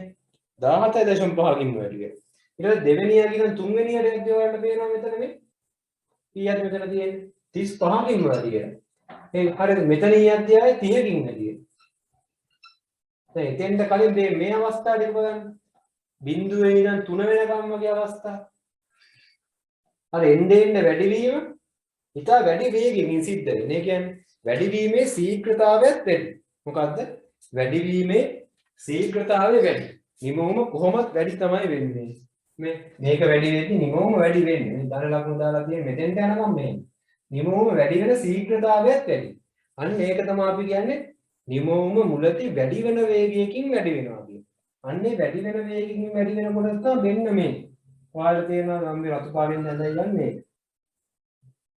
17.5කින්ම වැඩි වෙනවා. ඊට පස්සේ දෙවෙනියගෙන් තුන්වෙනියට වෙද්දී වලට පේනවා මෙතන මේ කීයද මෙතන තියෙන්නේ 35කින්ම වැඩි වෙනවා. ඒ හරියට මෙතන යද්දී ආයේ 30කින් වැඩි වෙනවා. දැන් එතෙන්ට කලින් මේ අවස්ථාවේදී බලන්න බිඳුවේ ඉඳන් 3 වෙනකම් වගේ අවස්ථා. අර එන්නේ වැඩිවීම ඉතා වැඩි වේගකින් සිද්ධ වෙනවා. ඒ කියන්නේ වැඩිවීමේ ශීඝ්‍රතාවයත් වැඩි. මොකද්ද? වැඩිවීමේ ශීඝ්‍රතාවය වැඩි. නිමවුම කොහොමත් වැඩි තමයි වෙන්නේ. මේක වැඩි වෙද්දී නිමවුම වැඩි වෙන්නේ. මේ ධන ලකුණු දාලා තියෙන මෙතෙන්ට යනකම් මේ නිමවුම වැඩි වෙන ශීඝ්‍රතාවයත් වැඩි. අන්න ඒක තමයි අපි කියන්නේ නිමවුම මුලදී වැඩි වෙන වේගයකින් වැඩි වෙනවා කියන්නේ. අන්නේ වැඩි වෙන වේගකින් වැඩි වෙනකොට තමයි වෙන්න මේ. ඔයාලට තේරෙනවා මම මේ රතු පාටින් ඇඳලා යන්නේ.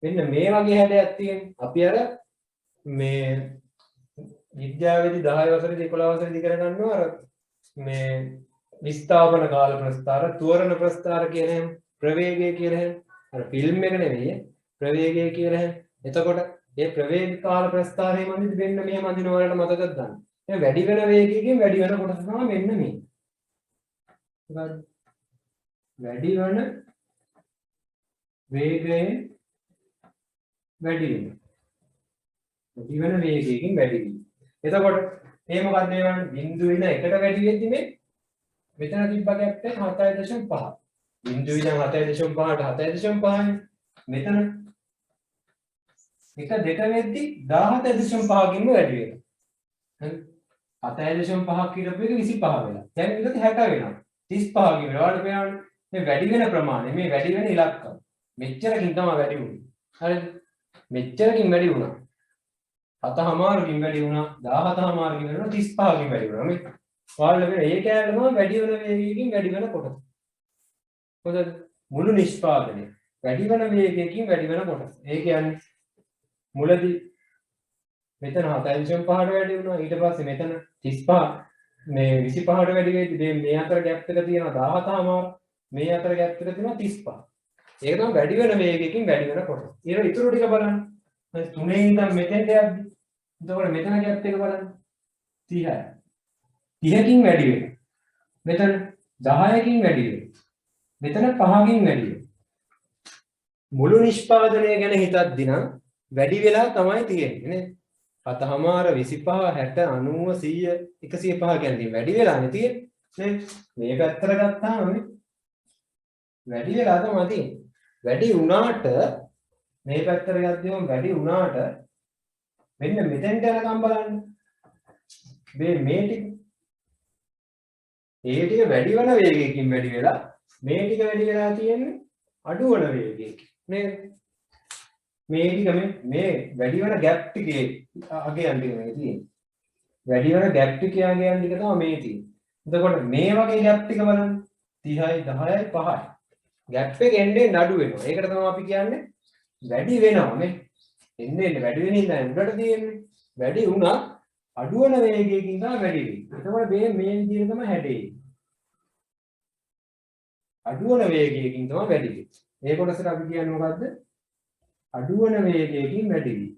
මෙන්න මේ වගේ හැඩයක් තියෙන. අපි අර මේ විද්‍යාවේදී 10 වසරේදී 11 වසරේදී කර ගන්නවා අර මේ විස්ථාපන කාල ප්‍රස්ථාර, ත්වරණ ප්‍රස්ථාර කියන හැම ප්‍රවේගය කියලා හැම අර ෆිල්ම් එක නෙවෙයි ප්‍රවේගය කියලා හැම. එතකොට මේ ප්‍රවේග කාල ප්‍රස්ථාරයේ මන්දිද වෙන්න මේ මන්දින වලට මතකද ගන්න. මේ වැඩි වෙන වේගයකින් වැඩි වෙන කොටස තමයි මෙන්න මේ. මොකද්ද? වැඩි වෙන වේගයෙන් වැඩි වෙන. වැඩි වෙන වේගයකින් වැඩි වෙන. එතකොට මේ මොකක්ද මේ වань බිංදුව ඉඳන් එකට වැඩි වෙද්දි මේ මෙතන තිබ්බ ගැප් එක 7.5. බිංදුව ඉඳන් 7.5ට 7.5යි. මෙතන එක දෙක වෙද්දි 17.5කින්ම වැඩි වෙනවා. හරි 7.5 කියනපු එක 25 වෙනවා. දැන් ඊට 60 වෙනවා. 35කින් වෙනවාට පේනවනේ මේ වැඩි වෙන ප්‍රමාණය මේ වැඩි වෙන ඉලක්කම. මෙච්චරකින් තමයි වැඩි වුනේ. හරිද? මෙච්චරකින් වැඩි වුණා. 7මාරකින් වැඩි වුණා 17මාරකින් වැඩි වුණා 35කින් වැඩි වුණා. මේ ඔයාලට වෙන ඒ කෑල්ලම වැඩි වෙන වේගයකින් වැඩි වෙන කොටස. මොකද මුළු නිෂ්පාදනය වැඩි වෙන වේගයකින් වැඩි වෙන කොටස. ඒ කියන්නේ මුලදී මෙතන 7.5ට වැඩි වුණා ඊට පස්සේ මෙතන 35 මේ 25ට වැඩි වෙද්දී මේ අතර ગેප් එක තියෙනවා 17මාර මේ අතර ગેප් එක තියෙනවා 35. ඒක තමයි වැඩි වෙන වේගයකින් වැඩි වෙන කොටස. ඊට ඉතුරු ටික බලන්න. තුනේ ඉඳන් මෙතෙන්ට යද්දි එතකොට මෙතන ગેප් එක බලන්න 30යි. 30කින් වැඩි වෙනවා. මෙතන 10කින් වැඩි වෙනවා. මෙතන 5කින් වැඩි වෙනවා. මුළු නිෂ්පාදනය ගැන හිතද්දි නම් වැඩි වෙලා තමයි තියෙන්නේ නේ. 7මාර 25 60 90 100 105 කියන්නේ වැඩි වෙලානේ තියෙන්නේ නේ. මේ පැත්තට ගත්තාම වැඩි වෙලා තමයි තියෙන්නේ. වැඩි වුණාට මේ පැත්තට ගත්තොත් වැඩි වුණාට මෙන්න මෙතෙන්ට යනකම් බලන්න. මේ ටික ඒ ටික වැඩි වෙන වේගයකින් වැඩි වෙලා මේ ටික වැඩි වෙලා තියෙන්නේ අඩු වෙන වේගයකින් නේද? මේ ටික මේ වැඩි වෙන ગેප් ටිකේ අගේ යන්නේ මේ තියෙන්නේ. වැඩි වෙන ગેප් ටිකේ අගේ යන ටික තමයි මේ තියෙන්නේ. එතකොට මේ වගේ ગેප් ටික බලන්න 30යි 10යි 5යි. ગેප් එක එන්නේ නඩු වෙනවා. ඒකට තමයි අපි කියන්නේ වැඩි වෙනවා නේ. එන්නේ වැඩි වෙන ඉඳන් උඩට තියෙන්නේ. වැඩි වුණා අඩු වෙන වේගයකින් තමයි වැඩි වෙන්නේ. එතකොට මේ විදිහට තමයි හැදෙන්නේ. අඩු වෙන වේගයකින් තමයි වැඩි වෙන්නේ. ඒ කොටසට අපි කියන්නේ මොකද්ද? අඩු වෙන වේගයකින් වැඩි වීම.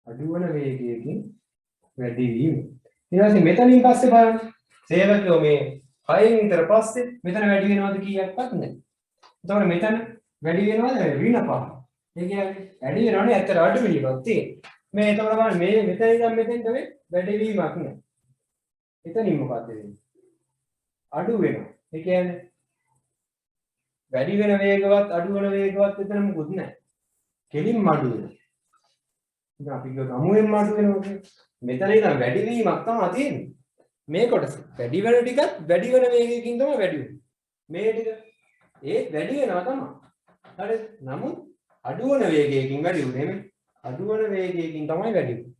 අඩු වෙන වේගයකින් වැඩි වීම. ඊට පස්සේ මෙතනින් පස්සේ බලන්න. සේවකයෝ මේ 6න් විතර පස්සේ මෙතන වැඩි වෙනවද කීයක්වත් නැහැ. එතකොට මෙතන වැඩි වෙනවද ඍණ 5. ඒ කියන්නේ වැඩි වෙනවනේ ඇත්තට අඩු වීමක් තියෙන්නේ. මේ එතකොට බලන්න මේ මෙතන ඉඳන් මෙතෙන්ට මේ වැඩි වීමක් නෑ. එතනින් මොකද්ද වෙන්නේ? අඩු වෙනවා. ඒ කියන්නේ වැඩි වෙන වේගවත් අඩු වෙන වේගවත් එතන මොකුත් නැහැ. කෙලින්ම අඩු වෙනවා. ඉතින් අපි කියව අමුයෙන් අඩු වෙනවා කියන්නේ මෙතන ඉඳන් වැඩි වීමක් තමයි තියෙන්නේ. මේ කොටස වැඩි වෙන ටිකත් වැඩි වෙන වේගයකින් තමයි වැඩි වෙන්නේ. මේ ටික ඒත් වැඩි වෙනවා තමයි. හරිද? නමුත් අඩු වෙන වේගයකින් වැඩි වෙන්නේ නෙමෙයි. අඩු වෙන වේගයකින් තමයි වැඩි වෙන්නේ.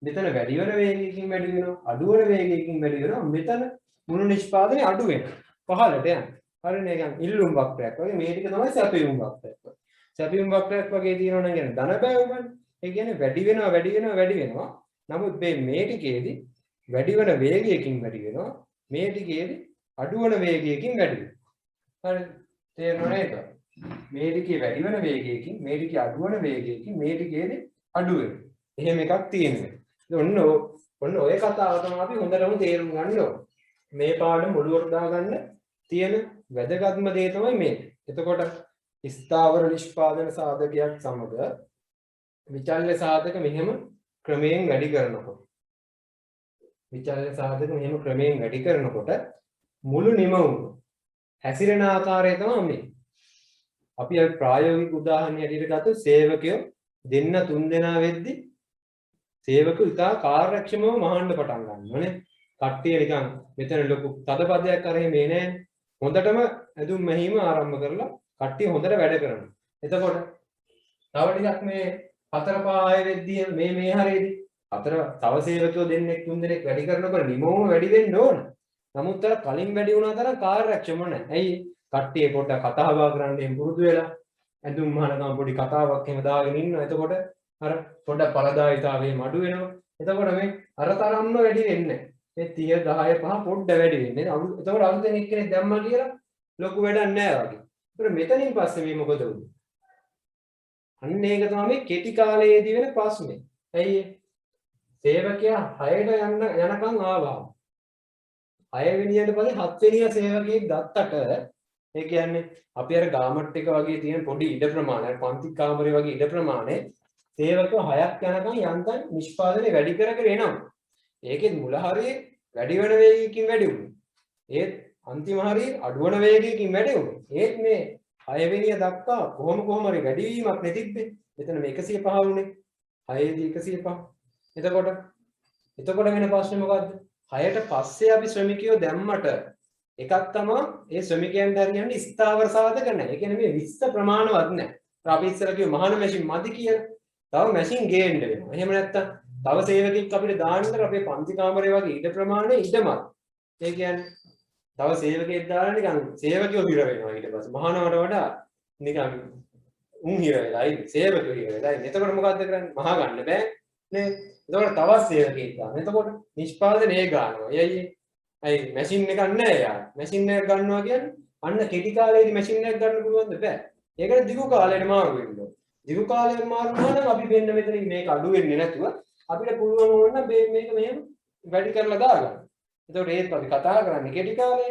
මෙතන වැඩි වෙන වේගයකින් වැඩි වෙනවා. අඩු වෙන වේගයකින් වැඩි වෙනවා. මෙතන මුළු නිෂ්පාදනය අඩු වෙනවා. පහළට යනවා. හරිනේ නිකන් ඉල්ලුම් වක්‍රයක් වගේ මේ ටික තමයි සැපයුම් වක්‍රයක් වගේ. සැපයුම් වක්‍රයක් වගේ තියෙනවා නම් කියන්නේ ධන බැවුමනේ. ඒ කියන්නේ වැඩි වෙනවා වැඩි වෙනවා වැඩි වෙනවා. නමුත් මේ ටිකේදී වැඩි වෙන වේගයකින් වැඩි වෙනවා. මේ ටිකේදී අඩු වෙන වේගයකින් වැඩි වෙනවා. හරිද? තේරෙනව නේද? මේ ටිකේ වැඩි වෙන වේගයකින් මේ ටිකේ අඩු වෙන වේගයකින් මේ ටිකේදී අඩු වෙනවා. එහෙම එකක් තියෙනවා. ඔන්න ඔය කතාව තමයි අපි හොඳටම තේරුම් ගන්න ඕනේ. මේ පාඩම ඔළුවට දාගන්න තියෙන වැදගත්ම දේ තමයි මේක. එතකොට ස්ථාවර නිෂ්පාදන සාධකයක් සමග විචල්්‍ය සාධක මෙහෙම ක්‍රමයෙන් වැඩි කරනකොට විචල්්‍ය සාධක මෙහෙම ක්‍රමයෙන් වැඩි කරනකොට මුළු නිමවුම හැසිරෙන ආකාරය තමයි මේ. අපි ප්‍රායෝගික උදාහරණයක් ඇටියට ගත්තොත් සේවකයෝ දෙන්න තුන් දෙනා වෙද්දි සේවකයෝ ඉතා කාර්යක්ෂමව මහන්න පටන් ගන්නවානේ. කට්ටිය නිකන් මෙතන ලොකු තදපදයක් කරේ මේ නෑ. හොඳටම ඇඳුම් මෙහිම ආරම්භ කරලා කට්ටිය හොඳට වැඩ කරනවා. එතකොට තව ටිකක් මේ 4-5 වෙද්දී මේ හරියේදී තව සේවකයෝ දෙන්නෙක් තුන් දෙනෙක් වැඩි කරනකොට නිමවුම වැඩි වෙන්න ඕන. නමුත් අර කලින් වැඩි වුණා තරම් කාර්යක්ෂම නැහැ. ඇයි? කට්ටිය පොඩ්ඩක් කතා බහ කරන්න එහෙම පුරුදු වෙලා ඇඳුම් මහනකම් පොඩි කතාවක් එහෙම දාගෙන ඉන්නවා. එතකොට අර පොඩ්ඩක් පළදායිතාවයේ මඩු වෙනවා. එතකොට මේ අර තරම්ම වැඩි වෙන්නේ නැහැ. මේ 30 10 5 පොඩ්ඩ වැඩි වෙන්නේ. එතකොට අලුතෙන් එක්කෙනෙක් දැම්මා කියලා ලොකු වැඩක් නැහැ වගේ. ඒතර මෙතනින් පස්සේ මේ මොකද වුනේ? අන්න ඒක තමයි මේ කෙටි කාලයේදී වෙන ප්‍රශ්නේ. ඇයි සේවකයා 6ට යනකම් ආවා. 6 වෙනියට පස්සේ 7 වෙනියා සේවකයෙක් ගත්තට ඒ කියන්නේ අපි අර ගාමට් එක වගේ තියෙන පොඩි ඉඩ ප්‍රමාණයක් පන්ති කාමරේ වගේ ඉඩ ප්‍රමාණය සේවකව 6ක් යනකම් යන්තම් නිෂ්පාදනය වැඩි කර කර එනවා. ඒකෙත් මුල හරියේ වැඩි වෙන වේගයකින් වැඩි වුණා. ඒත් අන්තිම හරියේ අඩු වෙන වේගයකින් වැඩි වුණා. ඒත් මේ 6 වෙනිය දක්වා කොහොම හරි වැඩි වීමක් නැතිබ්බේ. මෙතන මේ 105 වුණේ. 6 දී 105. එතකොට වෙන ප්‍රශ්නේ මොකද්ද? 6ට පස්සේ අපි ශ්‍රමිකයෝ දැම්මට එකක් තමයි ඒ ශ්‍රමිකයන්ට හරියන්නේ ස්ථාවර සාධක නැහැ. ඒ කියන්නේ මේ 20 ප්‍රමාණවත් නැහැ. අපි ඉස්සර කිව්ව මහාන මැෂින් මදි කියලා. තව මැෂින් ගේන්න වෙනවා. එහෙම නැත්තම් තව සේවකෙක් අපිට දාන්නතර අපේ පන්ති කාමරේ වගේ ඉඩ ප්‍රමාණය ඉඩමත්. ඒ කියන්නේ තව සේවකෙක් දාලා නිකන් සේවකයෝ හිර වෙනවා ඊට පස්සේ. මහානවට වඩා නිකන් උන් හිර වෙලා ඉන්නේ. සේවකයෝ හිර වෙලා ඉන්නේ. එතකොට මොකද්ද කරන්නේ? මහා ගන්න බෑ නේ. එතකොට තවත් සේවකෙක් දාන්න. එතකොට නිෂ්පාදනය ගන්නවා. ඇයි මැෂින් එකක් නැහැ යාර. මැෂින් එකක් ගන්නවා කියන්නේ අන්න කෙටි කාලේදී මැෂින් එකක් ගන්න පුළුවන්ද බෑ. ඒකට දිගු කාලයට මාරු වෙන්න ඕන. දිගු කාලයට මාරු වුණා නම් අපි වෙන්න මෙතන මේක අඩු වෙන්නේ නැතුව අපිට පුළුවන් වුණා මේක මෙහෙම වැඩි කරලා දාගන්න. එතකොට ඒත් අපි කතා කරන්නේ කෙටි කාලේ.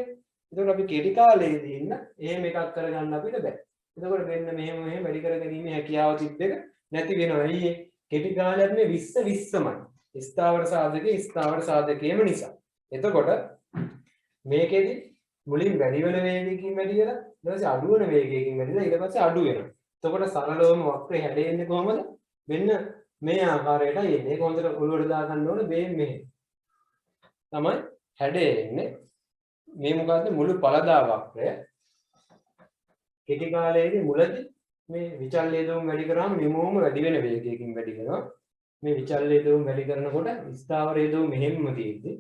එතකොට අපි කෙටි කාලේදී ඉන්න එහෙම එකක් කරගන්න අපිට බෑ. එතකොට වෙන්න මෙහෙම වැඩි කරගැනීමේ හැකියාව තිබ්බෙක නැති වෙනවා. අයියේ කෙටි කාලයක් මේ 20 20මයි. ස්ථාවර සාධකයේම නිසා. එතකොට මේකෙදි මුලින් වැඩි වෙන වේගයකින් වැඩි වෙලා ඊට පස්සේ අඩු වෙන වේගයකින් වැඩිලා ඊට පස්සේ අඩු වෙනවා. එතකොට සරලවම වක්‍රය හැදෙන්නේ කොහොමද? මෙන්න මේ ආකාරයට එන්නේ. ඒක හොඳට ඔළුවට දාගන්න ඕනේ මේ තමයි හැදෙන්නේ. මේ මොකද්ද? මුළු පළදා වක්‍රය. කෙටි කාලයේදී මුලදී මේ විචල්්‍ය දෝම වැඩි කරාම නිමෝම වැඩි වෙන වේගයකින් වැඩි වෙනවා. මේ විචල්්‍ය දෝම වැඩි කරනකොට ස්ථාවර දෝම මෙහෙම්ම තියෙද්දි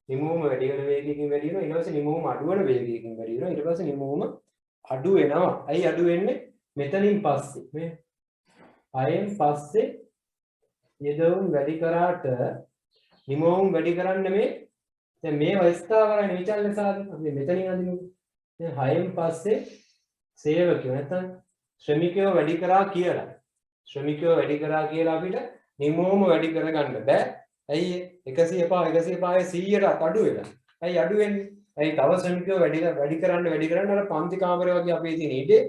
නිමෝම වැඩි වෙන වේගයකින් වැඩි වෙනවා. ඊට පස්සේ නිමෝම අඩු වෙන වේගයකින් වැඩි වෙනවා. ඊට පස්සේ නිමෝම අඩු වෙනවා. ඇයි අඩු වෙන්නේ? මෙතනින් පස්සේ මේ 6න් පස්සේ යෙදවුම් වැඩි කරාට නිමෝම වැඩි කරන්න මේ දැන් මේ වස්තාවරයි විචල්්‍ය සාධක අපි මෙතනින් අදිමු. දැන් 6න් පස්සේ සේවකයෝ නැත්නම් ශ්‍රමිකයෝ වැඩි කරා කියලා. ශ්‍රමිකයෝ වැඩි කරා කියලා අපිට නිමෝම වැඩි කරගන්න බෑ. ඇයි 105 100ට අඩු වෙලා. ඇයි අඩු වෙන්නේ? ඇයි තව ශ්‍රමිකයෝ වැඩි කරන්න අර පන්ති කාමරය වගේ අපේ තියෙන ඉඩේ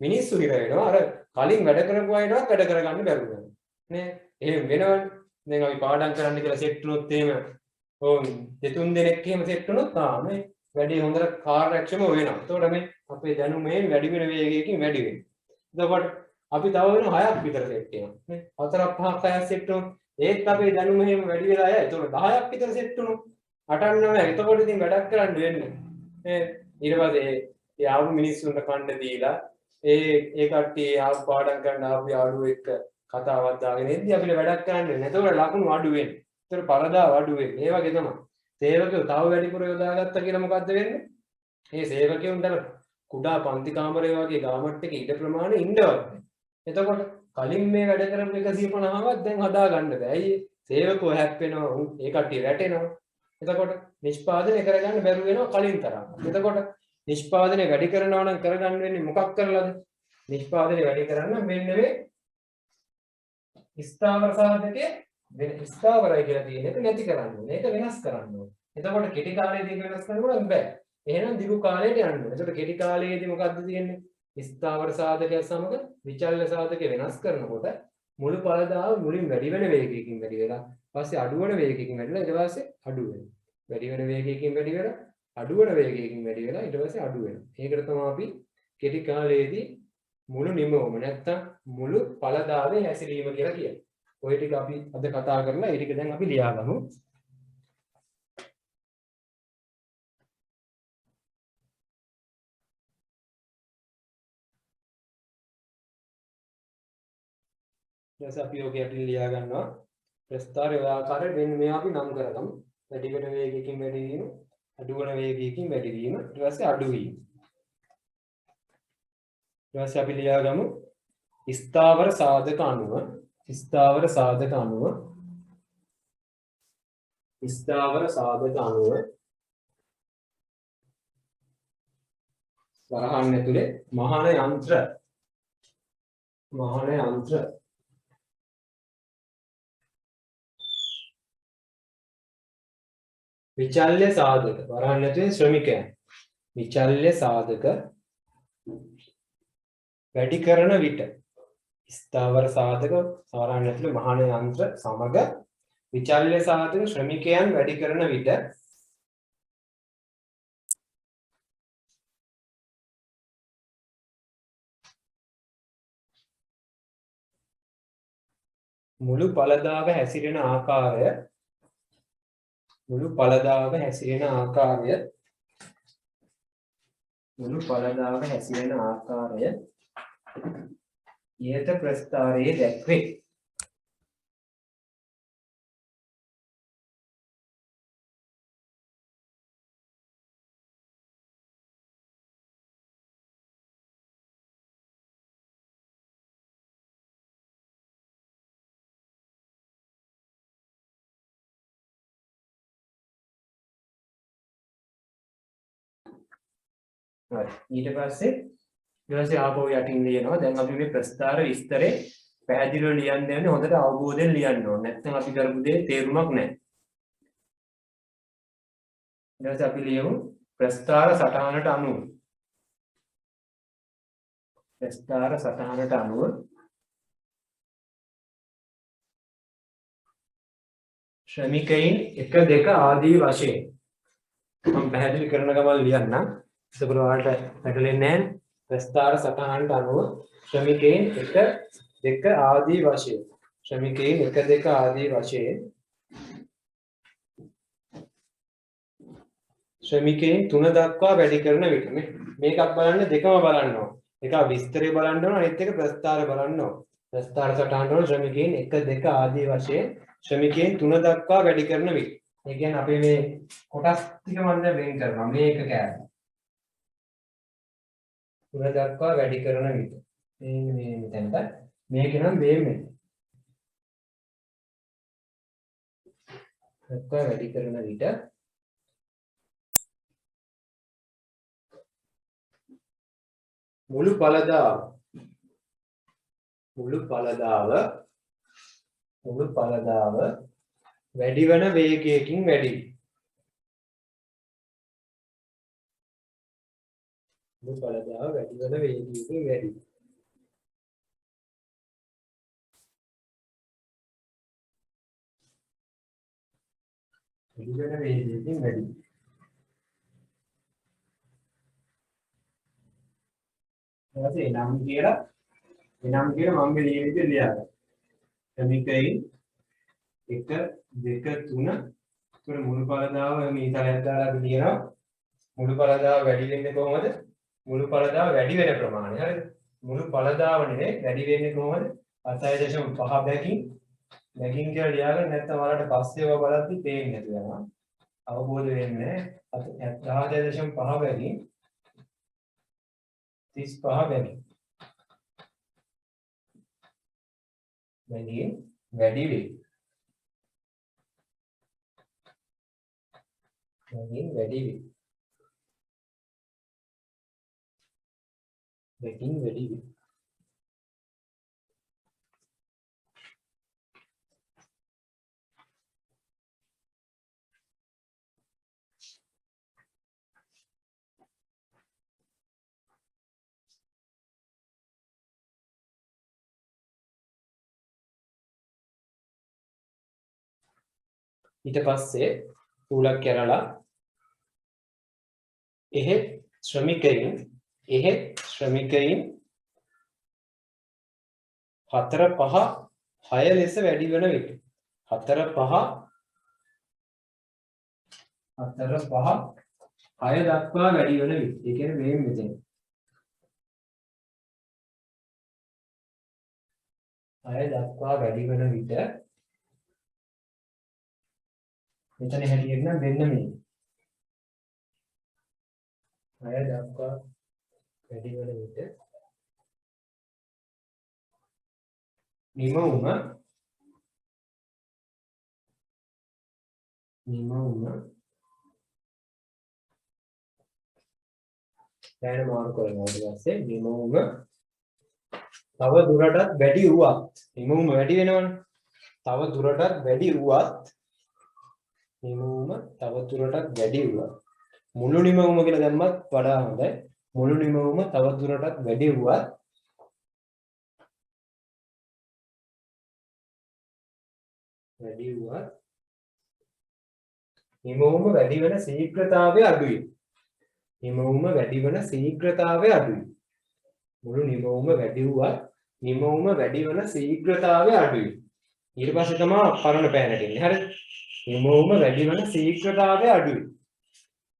මිනිස්සු හිර වෙනවා. අර කලින් වැඩ කරපු අයටවත් වැඩ කරගන්න බැරුව යනවා. නේ? එහෙම වෙනවනේ. දැන් අපි පාඩම් කරන්න කියලා සෙට් වුණොත් එහෙම දෙතුන් දෙනෙක් එහෙම සෙට් වුණොත් මේ වැඩි හොඳට කාර්යක්ෂම වෙනවා. එතකොට මේ අපේ දැනුමෙන් වැඩි වෙන වේගයකින් වැඩි වෙනවා. එතකොට අපි තව වෙන 6ක් විතර සෙට් වෙනවා. නේ? 4ක් 5ක් 6ක් සෙට් වුණොත් ඒත් අපේ දැනුම එහෙම වැඩි වෙලා යයි. එතකොට 10ක් විතර සෙට් වුණොත් 8 9 එතකොට ඉතින් වැඩක් කරන්න වෙන්නේ. ඊට පස්සේ ඒ ආපු මිනිස්සුන්ට කන්න දීලා ඒ කට්ටිය ආපු පාඩම් කරන්න ආපු යාළුවෝ එක්ක කතාවක් දාගෙන ඉද්දි අපිට වැඩක් කරන්න වෙන්නේ. එතකොට ලකුණු අඩු වෙන්නේ. එතකොට පරදා අඩු වෙන්නේ. ඒ වගේ තමයි. සේවකයෝ තව වැඩිපුර යොදාගත්තා කියලා මොකද්ද වෙන්නේ? මේ සේවකයන්ට කුඩා පන්ති කාමරය වගේ ගාමට් එකේ ඉඩ ප්‍රමාණය ඉන්නවත්. එතකොට කලින් මේ වැඩ කරපු 150වත් දැන් හදා ගන්න බෑ. ඇයි? සේවකෝ හැප්පෙනවා. ඒ කට්ටිය වැටෙනවා. එතකොට නිෂ්පාදනය කරගන්න බැරුව වෙනවා කලින් තරම්. එතකොට නිෂ්පාදනය වැඩි කරනවා නම් කරගන්න වෙන්නේ මොකක් කරලාද? නිෂ්පාදනය වැඩි කරන්න මෙන්න මේ ස්ථාවර සාධකයේ වෙන ස්ථාවරයි කියලා තියෙන එක නැති කරන්න ඕනේ. ඒක වෙනස් කරන්න ඕනේ. එතකොට කෙටි කාලයේදී වෙනස් කරනකොට බෑ. එහෙනම් දිගු කාලයට යන්න ඕනේ. එතකොට කෙටි කාලයේදී මොකද්ද තියෙන්නේ? ස්ථාවර සාධකය සමග විචල්්‍ය සාධකය වෙනස් කරනකොට මුළු පළදාව මුලින් වැඩි වෙන වේගයකින් වැඩි වෙලා පස්සේ අඩු වෙන වේගයකින් වැඩිලා ඊට පස්සේ අඩු වෙනවා. වැඩි වෙන වේගයකින් වැඩි වෙලා අඩු වෙන වේගයකින් වැඩි වෙලා ඊට පස්සේ අඩු වෙනවා. ඒකට තමයි අපි කෙටි කාලයේදී මුළු නිමවම නැත්තම් මුළු පළදාවේ හැසිරීම කියලා කියන්නේ. ඔය ටික අපි අද කතා කරලා ඒ ටික දැන් අපි ලියාගමු. ඊට අපි ඔක යටින් ලියා ගන්නවා. ප්‍රස්ථාරය ඔය ආකාරයෙන් මෙන්න මේවා අපි නම් කරගමු. වැඩි වෙන වේගයකින් වැඩි වීම, අඩු වෙන වේගයකින් වැඩි වීම, ඊට පස්සේ අඩු වීම. ඊට පස්සේ අපි ලියාගමු ස්ථාවර සාධක අණුව ස්ථාවර සාධක අණුව ස්ථාවර සාධක අණුව වරහන් ඇතුලේ මහාන යන්ත්‍ර විචල්්‍ය සාධක වරහන් ඇතුලේ ශ්‍රමිකයන් විචල්්‍ය සාධක වැඩි කරන විට ස්ථාවර සාධක වරහන් ඇතුලේ මහාන යන්ත්‍ර සමග විචල්්‍ය සාධක ශ්‍රමිකයන් වැඩි කරන විට මුළු පළදාව හැසිරෙන ආකාරය ඉහත ප්‍රස්ථාරයේ දැක්වේ. ඊට පස්සේ ආපහු යටින් ලියනවා. දැන් අපි මේ ප්‍රස්ථාර විස්තරේ පැහැදිලිව ලියන්න යන්නේ හොඳට අවබෝධයෙන් ලියන්න ඕනේ. නැත්නම් අපි කරපු දේ තේරුමක් නැහැ. ඊට පස්සේ අපි ලියමු ප්‍රස්ථාර සටහනට අනුව ශ්‍රමිකයින් 1 2 ආදී වශයෙන් මම පැහැදිලි කරන ගමන් ලියන්නම්. ඒක ඔයාලට පැටලෙන්නේ නැහැ. ප්‍රස්ථාර සටහනට අනුව ශ්‍රමිකයින් 1 2 ආදී වශයෙන් ශ්‍රමිකයින් 3 දක්වා වැඩි කරන විට මේකක් බලන්න දෙකම බලන්න ඕන. එකක් විස්තරය බලන්න ඕන අනිත් එක ප්‍රස්ථාර බලන්න ඕන. ප්‍රස්ථාර සටහනට අනුව ශ්‍රමිකයින් 1 2 ආදී වශයෙන් ශ්‍රමිකයින් 3 දක්වා වැඩි කරන විට. ඒ කියන්නේ අපි මේ කොටස් ටික මම දැන් වෙන් කරනවා. මේක කෑල්ල 3 දක්වා වැඩි කරන විට මේ මෙතනට මේක නම් මේ දක්වා වැඩි කරන විට මුළු පළදාව වැඩි වන වේගයකින් වැඩි එනම් කියලා මම මේ විදිහට ලියනවා. ශ්‍රමිකයින් 1 2 3 ඒතර මුළු පළදාව මේ තරයක් දාලා අපි ලියනවා. මුළු පළදාව වැඩි වෙන්නේ කොහොමද? මුළු පළදාව වැඩි වෙන ප්‍රමාණය. හරිද? මුළු පළදාව නෙවෙයි වැඩි වෙන්නේ කොහොමද? 7.5 බැගින් කියලා ලියාගන්න. නැත්නම් ඔයාලට පස්සේ ඔය බලද්දි පේන්නේ නැතු වෙනවා. අවබෝධ වෙන්නේ 7.5 බැගින් 35 බැගින් වැඩි වෙයි. ඊට පස්සේ උලක් කරලා එහෙත් ශ්‍රමිකයින් 4 5 6 ලෙස වැඩි වන විට 4 5 6 දක්වා වැඩි වන විට ඒ කියන්නේ මේ මෙතන 6 දක්වා වැඩි වන විට මෙතන හැටියට නම් වෙන්න මේ 6 දක්වා වැඩි වන විට නිමවුම දැන් මාරු කරනවා ඊට පස්සේ නිමවුම තව දුරටත් වැඩි වුවත් නිමවුම වැඩි වෙනවනේ. තව දුරටත් වැඩි වුවත් නිමවුම තව දුරටත් වැඩි වුවත් මුළු නිමවුම කියලා දැම්මත් වඩා හොඳයි. මුළු නිමවුම තව දුරටත් වැඩි වුවත් නිමවුම වැඩි වෙන ශීඝ්‍රතාවය අඩුයි. නිමවුම වැඩි වෙන ශීඝ්‍රතාවය අඩුයි. මුළු නිමවුම වැඩි වුවත් නිමවුම වැඩි වෙන ශීඝ්‍රතාවය අඩුයි. ඊට පස්සේ තමයි පරණ පෑනට එන්නේ. හරිද? නිමවුම වැඩි වෙන ශීඝ්‍රතාවය අඩුයි.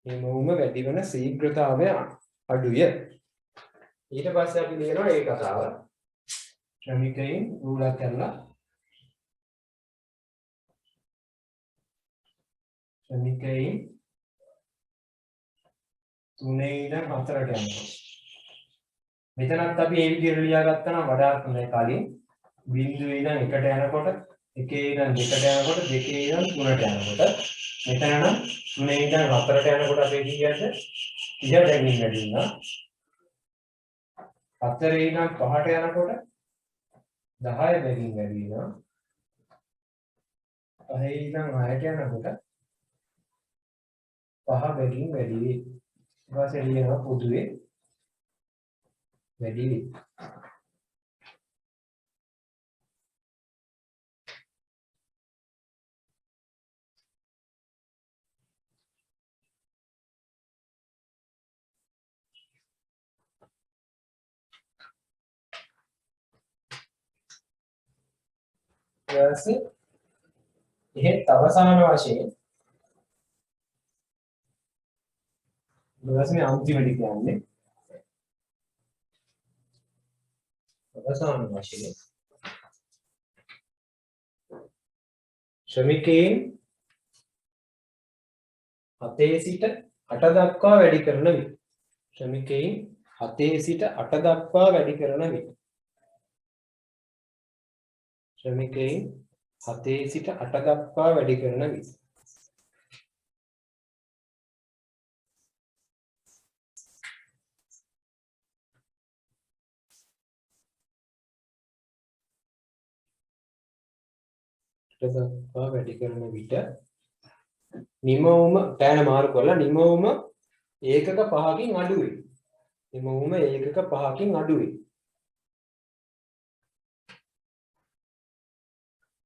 නිමවුම වැඩි වෙන ශීඝ්‍රතාවය අඩුය. ඊට පස්සේ අපි ලියනවා ඒ කතාව. ශ්‍රමිකයින් රූලක් කරලා ශ්‍රමිකයින් 3 ඉඳන් 4ට යනවා. මෙතනත් අපි ඒ විදිහට ලියාගත්තා නම් වඩාත් හොඳයි. කලින් බිංදුවේ ඉඳන් 1ට යනකොට 1 ඉඳන් 2ට යනකොට 2 ඉඳන් 3ට යනකොට මෙතන නම් 3 ඉඳන් 4ට යනකොට අපි කියද්ද 30 බැගින් වැඩි වෙනවා. 4 ඉඳන් 5ට යනකොට 10 බැගින් වැඩි වෙනවා. 5 ඉඳන් 6ට යනකොට 5 බැගින් වැඩි වෙයි. ඊට පස්සේ ලියනවා පොදුවේ වැඩි වෙයි. ඊපස්සේ එහෙත් අවසාන වශයෙන් ඊපස්සේ අන්තිම ටික කියන්නේ අවසාන වශයෙන් ශ්‍රමිකයන් 7 සිට 8 දක්වා වැඩි කරන විට ශ්‍රමිකයන් 7 සිට 8 දක්වා වැඩි කරන විට ශ්‍රමිකයන් 7 සිට 8 දක්වා වැඩි කරන විට දක්වා වැඩි කරන විට නිමවුම පෑන මාරු කරලා නිමවුම ඒකක 5කින් අඩු වෙයි. නිමවුම ඒකක 5කින් අඩු වෙයි.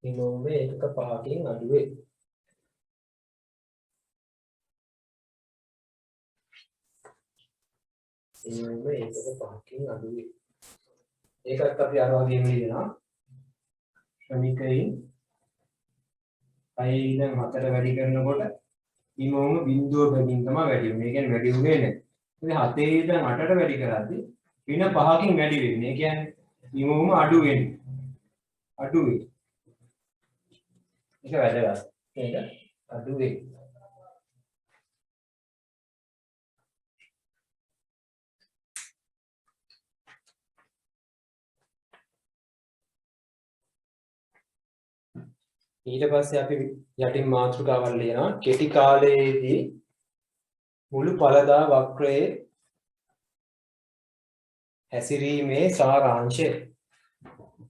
නිමවුම ඒකක 5කින් අඩු වෙයි. නිමවුම ඒකක 5කින් අඩු වෙයි. ඒකත් අපි අර වගේම ලියනවා. ශ්‍රමිකයින් 6 ඉඳන් 4ට වැඩි කරනකොට නිමවුම බිංදුව බැගින් තමයි වැඩි වෙන්නේ. ඒ කියන්නේ වැඩි උනේ නැහැ. ඉතින් 7 ඉඳන් 8ට වැඩි කරද්දී වෙන 5කින් වැඩි වෙන්නේ. ඒ කියන්නේ නිමවුම අඩු වෙන්නේ. අඩු වෙයි. ඒක වැදගත්. ඒක අඩු වෙයි. ඊට පස්සේ අපි යටින් මාතෘකාවල් ලියනවා. කෙටි කාලයේදී මුළු ඵලදා වක්‍රයේ හැසිරීමේ සාරාංශය.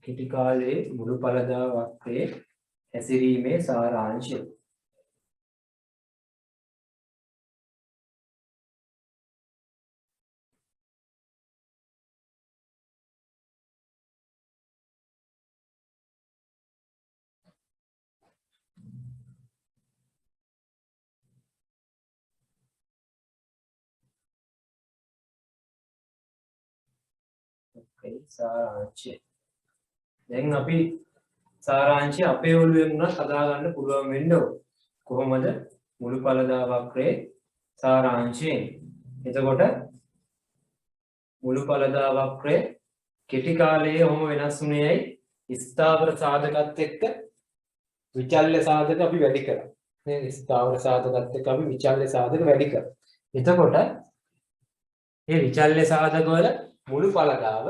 කෙටි කාලයේ මුළු ඵලදා වක්‍රයේ හැසිරීමේ සාරාංශය. සාරාංශය. දැන් අපි සාරාංශය අපේ ඔළුවෙන් උනත් හදා ගන්න පුළුවන් වෙන්න ඕන. කොහොමද? මුළු ඵලදා වක්‍රයේ සාරාංශය. එතකොට මුළු ඵලදා වක්‍රයේ කෙටි කාලයේ ඔහොම වෙනස් වුණේයි ස්ථාවර සාධකත් එක්ක විචල්්‍ය සාධක අපි වැඩි කරා. නේද? ස්ථාවර සාධකත් එක්ක අපි විචල්්‍ය සාධක වැඩි කරා. එතකොට මේ විචල්්‍ය සාධක වල මුළු ඵලදාව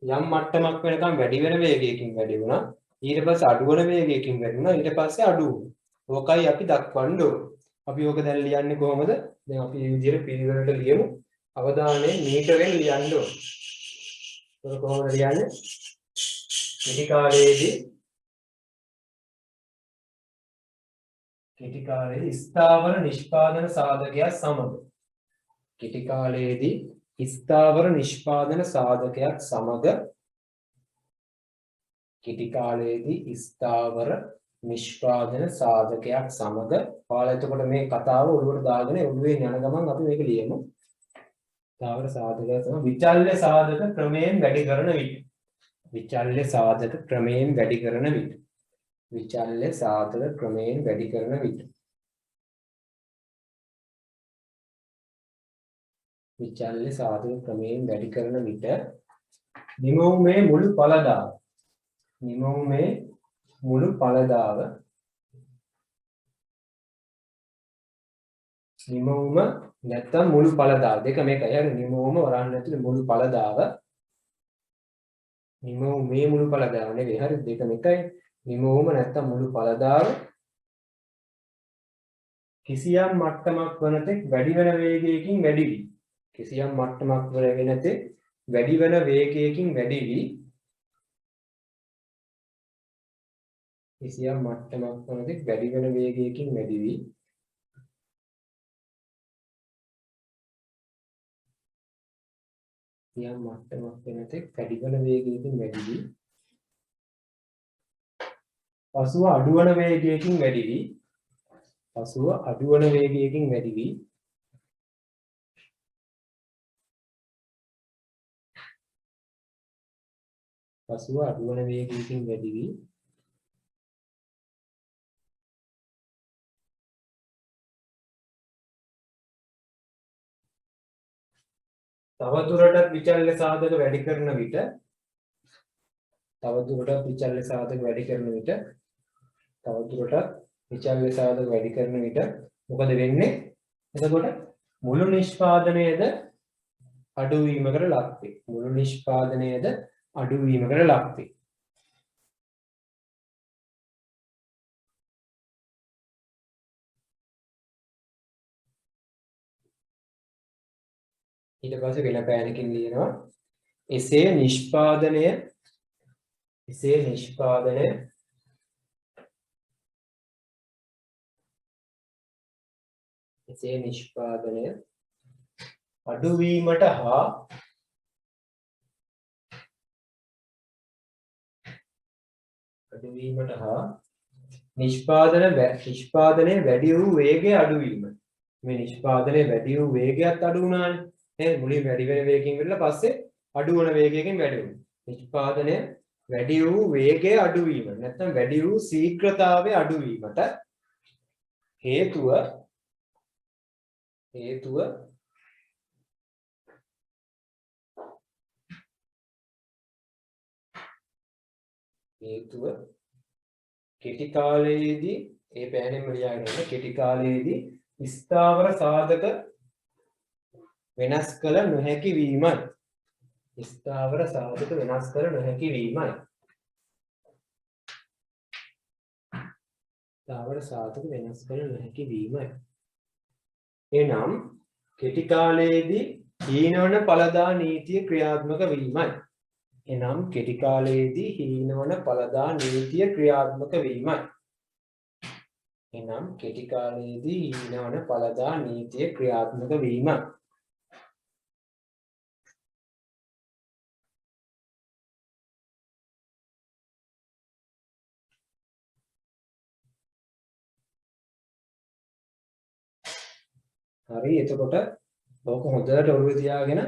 යම් මට්ටමක් වෙනකම් වැඩි වෙන වේගයකින් වැඩි වුණා. ඊට පස්සේ අඩු වෙන වේගයකින් වැඩි වුණා. ඊට පස්සේ අඩු වුණා. ඕකයි අපි දක්වන්න ඕන. අපි ඕක දැන් ලියන්නේ කොහොමද? දැන් අපි මේ විදිහට පිළිවෙලට ලියමු. අවධානය මීටරෙන් ලියන්න ඕන. ඒක කොහොමද ලියන්නේ? කෙටි කාලයේදී ස්ථාවර නිෂ්පාදන සාධකයක් සමග කෙටි කාලයේදී ස්ථාවර නිෂ්පාදන සාධකයක් සමග කෙටි කාලයේදී ස්ථාවර නිෂ්පාදන සාධකයක් සමග පාල එතකොට මේ කතාව ඔළුවට දාගෙන ඔළුවේ යන ගමන් අපි මේක ලියමු. ස්ථාවර සාධකයක් සමග විචල්්‍ය සාධක ක්‍රමයෙන් වැඩි කරන විට විචල්්‍ය සාධක ක්‍රමයෙන් වැඩි කරන විට විචල්්‍ය සාධක ක්‍රමයෙන් වැඩි කරන විට විචල්්‍ය සාධක ක්‍රමයෙන් වැඩි කරන විට නිමවුමේ මුළු ඵලදාව නිමවුමේ මුළු ඵලදාව නිමවුම නැත්තම් මුළු ඵලදාව දෙක මේකයි හරි නිමවුම වරන් ඇතුලේ මුළු ඵලදාව නිමවුමේ මුළු ඵලදාව නෙවෙයි හරි දෙක මේකයි නිමවුම නැත්තම් මුළු ඵලදාව කිසියම් මට්ටමක් වනතෙක් වැඩි වෙන වේගයකින් වැඩි වී කිසියම් මට්ටමක් වෙනතෙක් වැඩි වෙන වේගයකින් වැඩි වී කිසියම් මට්ටමක් වනතෙක් වැඩි වෙන වේගයකින් වැඩි වී කිසියම් මට්ටමක් වෙනතෙක් වැඩි වෙන වේගයකින් වැඩි වී පසුව අඩුවන වේගයකින් වැඩි වී පසුව අඩුවන වේගයකින් වැඩි වී පසුව අඩුවන වේගයකින් වැඩි වී තවදුරටත් විචල්්‍ය සාධක වැඩි කරන විට තවදුරටත් විචල්්‍ය සාධක වැඩි කරන විට තවදුරටත් විචල්්‍ය සාධක වැඩි කරන විට මොකද වෙන්නේ? එතකොට මුළු නිෂ්පාදනයේද අඩුවීමකට ලක් වේ. මුළු නිෂ්පාදනයේද අඩුවීමකට ලක් වේ. ඊට පස්සේ වෙන පෑනකින් ලියනවා එසේ නිෂ්පාදනය අඩුවීමට හා නිෂ්පාදනයේ වැඩි වූ වේගය අඩුවීම. මේ නිෂ්පාදනයේ වැඩි වූ වේගයත් අඩු වුණානේ. නේද? මුලින් වැඩි වෙන වේගකින් වෙලා පස්සේ අඩු වෙන වේගයකින් වැඩි වුණා. නිෂ්පාදනය වැඩි වූ වේගය අඩුවීම නැත්නම් වැඩි වූ ශීඝ්‍රතාවය අඩුවීමට හේතුව කෙටි කාලයේදී ඒ පෑනෙම ලියාගෙන ඉන්න කෙටි කාලයේදී ස්ථාවර සාධක වෙනස් කළ නොහැකි වීමයි. ස්ථාවර සාධක වෙනස් කළ නොහැකි වීමයි. ස්ථාවර සාධක වෙනස් කළ නොහැකි වීමයි. එනම් කෙටි කාලයේදී හීනවන ඵලදා නීතිය ක්‍රියාත්මක වීමයි. එනම් කෙටි කාලයේදී හීනවන ඵලදා නීතිය ක්‍රියාත්මක වීමයි. එනම් කෙටි කාලයේදී හීනවන ඵලදා නීතිය ක්‍රියාත්මක වීමයි. හරි එතකොට ඕක හොඳට ඔළුවේ තියාගෙන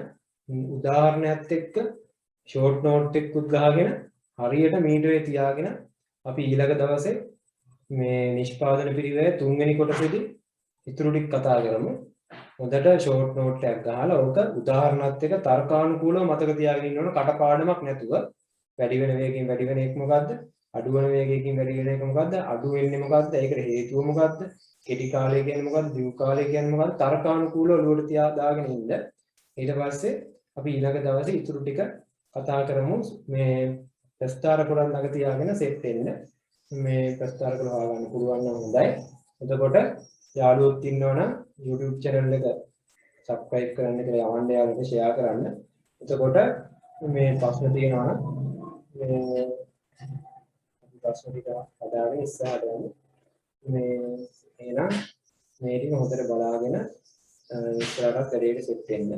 උදාහරණයත් එක්ක ෂෝට් නෝට් එකකුත් ගහගෙන හරියට මීටරේ තියාගෙන අපි ඊළඟ දවසේ මේ නිෂ්පාදන පිරිවෙලේ 3 වෙනි කොටසේදී ඉතුරු ටික කතා කරමු. හොඳට ෂෝට් නෝට් එකක් ගහලා ඕක උදාහරණත් එක්ක තර්කානුකූලව මතක තියාගෙන ඉන්න ඕන කටපාඩමක් නැතුව. වැඩි වෙන වේගයෙන් වැඩි වෙන එක මොකද්ද? අඩු වෙන වේගයකින් වැඩි වෙන එක මොකද්ද? අඩු වෙන්නේ මොකද්ද? ඒකට හේතුව මොකද්ද? කෙටි කාලය කියන්නේ මොකද්ද? දීර්ඝ කාලය කියන්නේ මොකද්ද? තර්කානුකූලව ඔළුවට තියා දාගෙන ඉන්න. ඊට පස්සේ අපි ඊළඟ දවසේ ඉතුරු ටික කතා කරමු මේ ප්‍රස්තාර කොටස් ළඟ තියාගෙන සෙට් වෙන්න. මේ ප්‍රස්තාර කොටස් හොයාගන්න පුළුවන් නම් හොඳයි. එතකොට යාළුවොත් ඉන්නවනම් YouTube channel එක subscribe කරන්න කියලා යවන්න යාළුවන්ට share කරන්න. එතකොට මේ ප්‍රශ්න තියෙනවා නම් මේ ප්‍රශ්න ටික හදාගෙන ඉස්සරහට යන්න. මේ එහෙනම් මේ ටික හොඳට බලාගෙන ඉස්සරහට වැඩේට සෙට් වෙන්න.